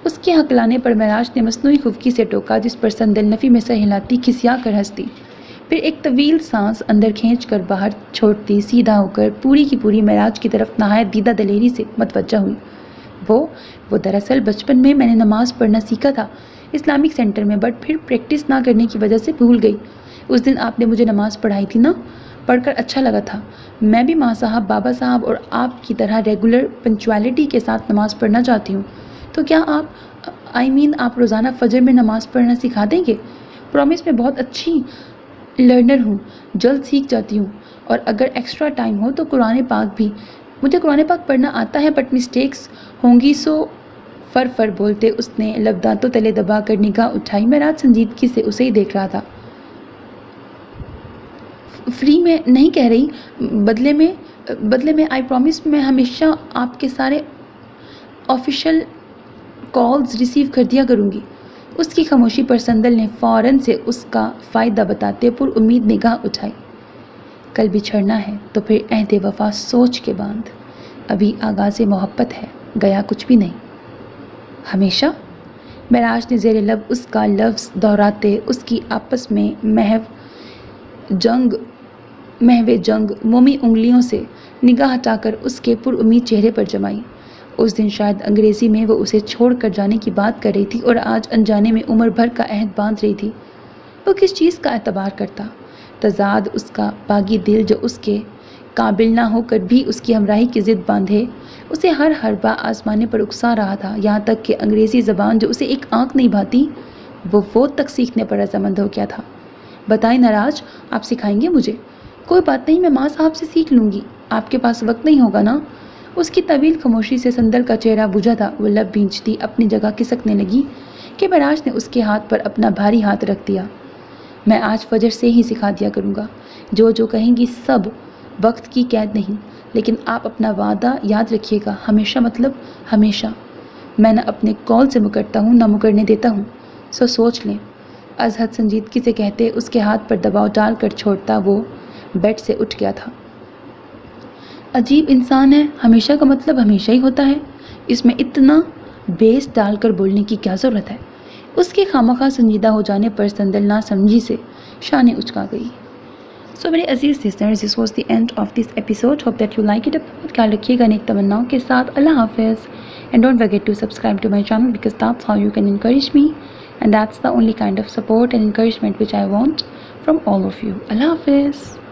اس کے ہکلانے پر معراج نے مصنوعی خفگی سے ٹوکا جس پر سندل نفی میں سر ہلاتی، کھسیا کر ہنستی، پھر ایک طویل سانس اندر کھینچ کر باہر چھوڑتی سیدھا ہو کر پوری کی پوری معراج کی طرف نہایت دیدہ دلیری سے متوجہ ہوئی۔ وہ دراصل بچپن میں نے نماز پڑھنا سیکھا تھا اسلامک سینٹر میں، بٹ پھر پریکٹس نہ کرنے کی وجہ سے بھول گئی۔ اس دن آپ نے مجھے نماز پڑھائی تھی نا، پڑھ کر اچھا لگا تھا۔ میں بھی ماں صاحب، بابا صاحب اور آپ کی طرح ریگولر پنکچویلٹی کے ساتھ نماز پڑھنا چاہتی ہوں، تو کیا آپ روزانہ فجر میں نماز پڑھنا سکھا دیں گے؟ پرومس میں بہت اچھی لرنر ہوں، جلد سیکھ جاتی ہوں، اور اگر ایکسٹرا ٹائم ہو تو قرآن پاک بھی۔ مجھے قرآن پاک پڑھنا آتا ہے بٹ مسٹیکس ہوں گی سو۔ فر بولتے اس نے لب دانتوں تلے دبا کر نگاہ اٹھائی۔ معراج سنجیدگی سے اسے ہی دیکھ رہا تھا۔ فری میں نہیں کہہ رہی، بدلے میں آئی پرومس میں ہمیشہ آپ کے سارے آفیشیل کالز ریسیو کر دیا کروں گی۔ اس کی خاموشی پر سندل نے فوراً سے اس کا فائدہ بتاتے پر امید نگاہ اٹھائی۔ کل بچھڑنا ہے تو پھر عہد وفا سوچ کے باندھ، ابھی آغاز محبت ہے، گیا کچھ بھی نہیں۔ ہمیشہ؟ معراج نے زیر لب اس کا لفظ دہراتے اس کی آپس میں محو جنگ مومی انگلیوں سے نگاہ ہٹا کر اس کے پر امید چہرے پر جمائی۔ اس دن شاید انگریزی میں وہ اسے چھوڑ کر جانے کی بات کر رہی تھی اور آج انجانے میں عمر بھر کا عہد باندھ رہی تھی۔ وہ کس چیز کا اعتبار کرتا؟ تضاد اس کا باغی دل جو اس کے قابل نہ ہو کر بھی اس کی ہمراہی کی ضد باندھے اسے ہر حربہ آزمانے پر اکسا رہا تھا، یہاں تک کہ انگریزی زبان جو اسے ایک آنکھ نہیں بھاتی وہ تک سیکھنے پر رضامند ہو گیا تھا۔ بتائیں نراج، آپ سکھائیں گے مجھے؟ کوئی بات نہیں، میں ماں صاحب سے سیکھ لوں گی۔ آپ کے پاس وقت نہیں ہوگا نا؟ اس کی طویل خاموشی سے سندل کا چہرہ بجھا تھا۔ وہ لب بھینچتی اپنی جگہ کھسکنے لگی کہ معراج نے اس کے ہاتھ پر اپنا بھاری ہاتھ رکھ دیا۔ میں آج فجر سے ہی سکھا دیا کروں گا، جو کہیں گی سب، وقت کی قید نہیں، لیکن آپ اپنا وعدہ یاد رکھیے گا، ہمیشہ، مطلب ہمیشہ۔ میں نہ اپنے قول سے مکرتا ہوں نہ مکرنے دیتا ہوں، سو سوچ لیں۔ از حد سنجیدگی سے کہتے اس کے ہاتھ پر دباؤ ڈال کر چھوڑتا وہ بیڈ سے اٹھ گیا تھا۔ عجیب انسان ہے، ہمیشہ کا مطلب ہمیشہ ہی ہوتا ہے، اس میں اتنا بیس ڈال کر بولنے کی کیا ضرورت ہے؟ اس کے خامخواہ سنجیدہ ہو جانے پر سندل نہ سمجھی سے شانیں اچکا گئی۔ سو میرے عزیز listeners, this was the end of this episode. Hope that you like it. اپنا بہت خیال رکھیے گا نیک تمناؤں کے ساتھ۔ اللہ حافظ. And don't forget to subscribe to my channel because that's how you can encourage me. And that's the only kind of support and encouragement which I want from all of you. Allah Hafiz.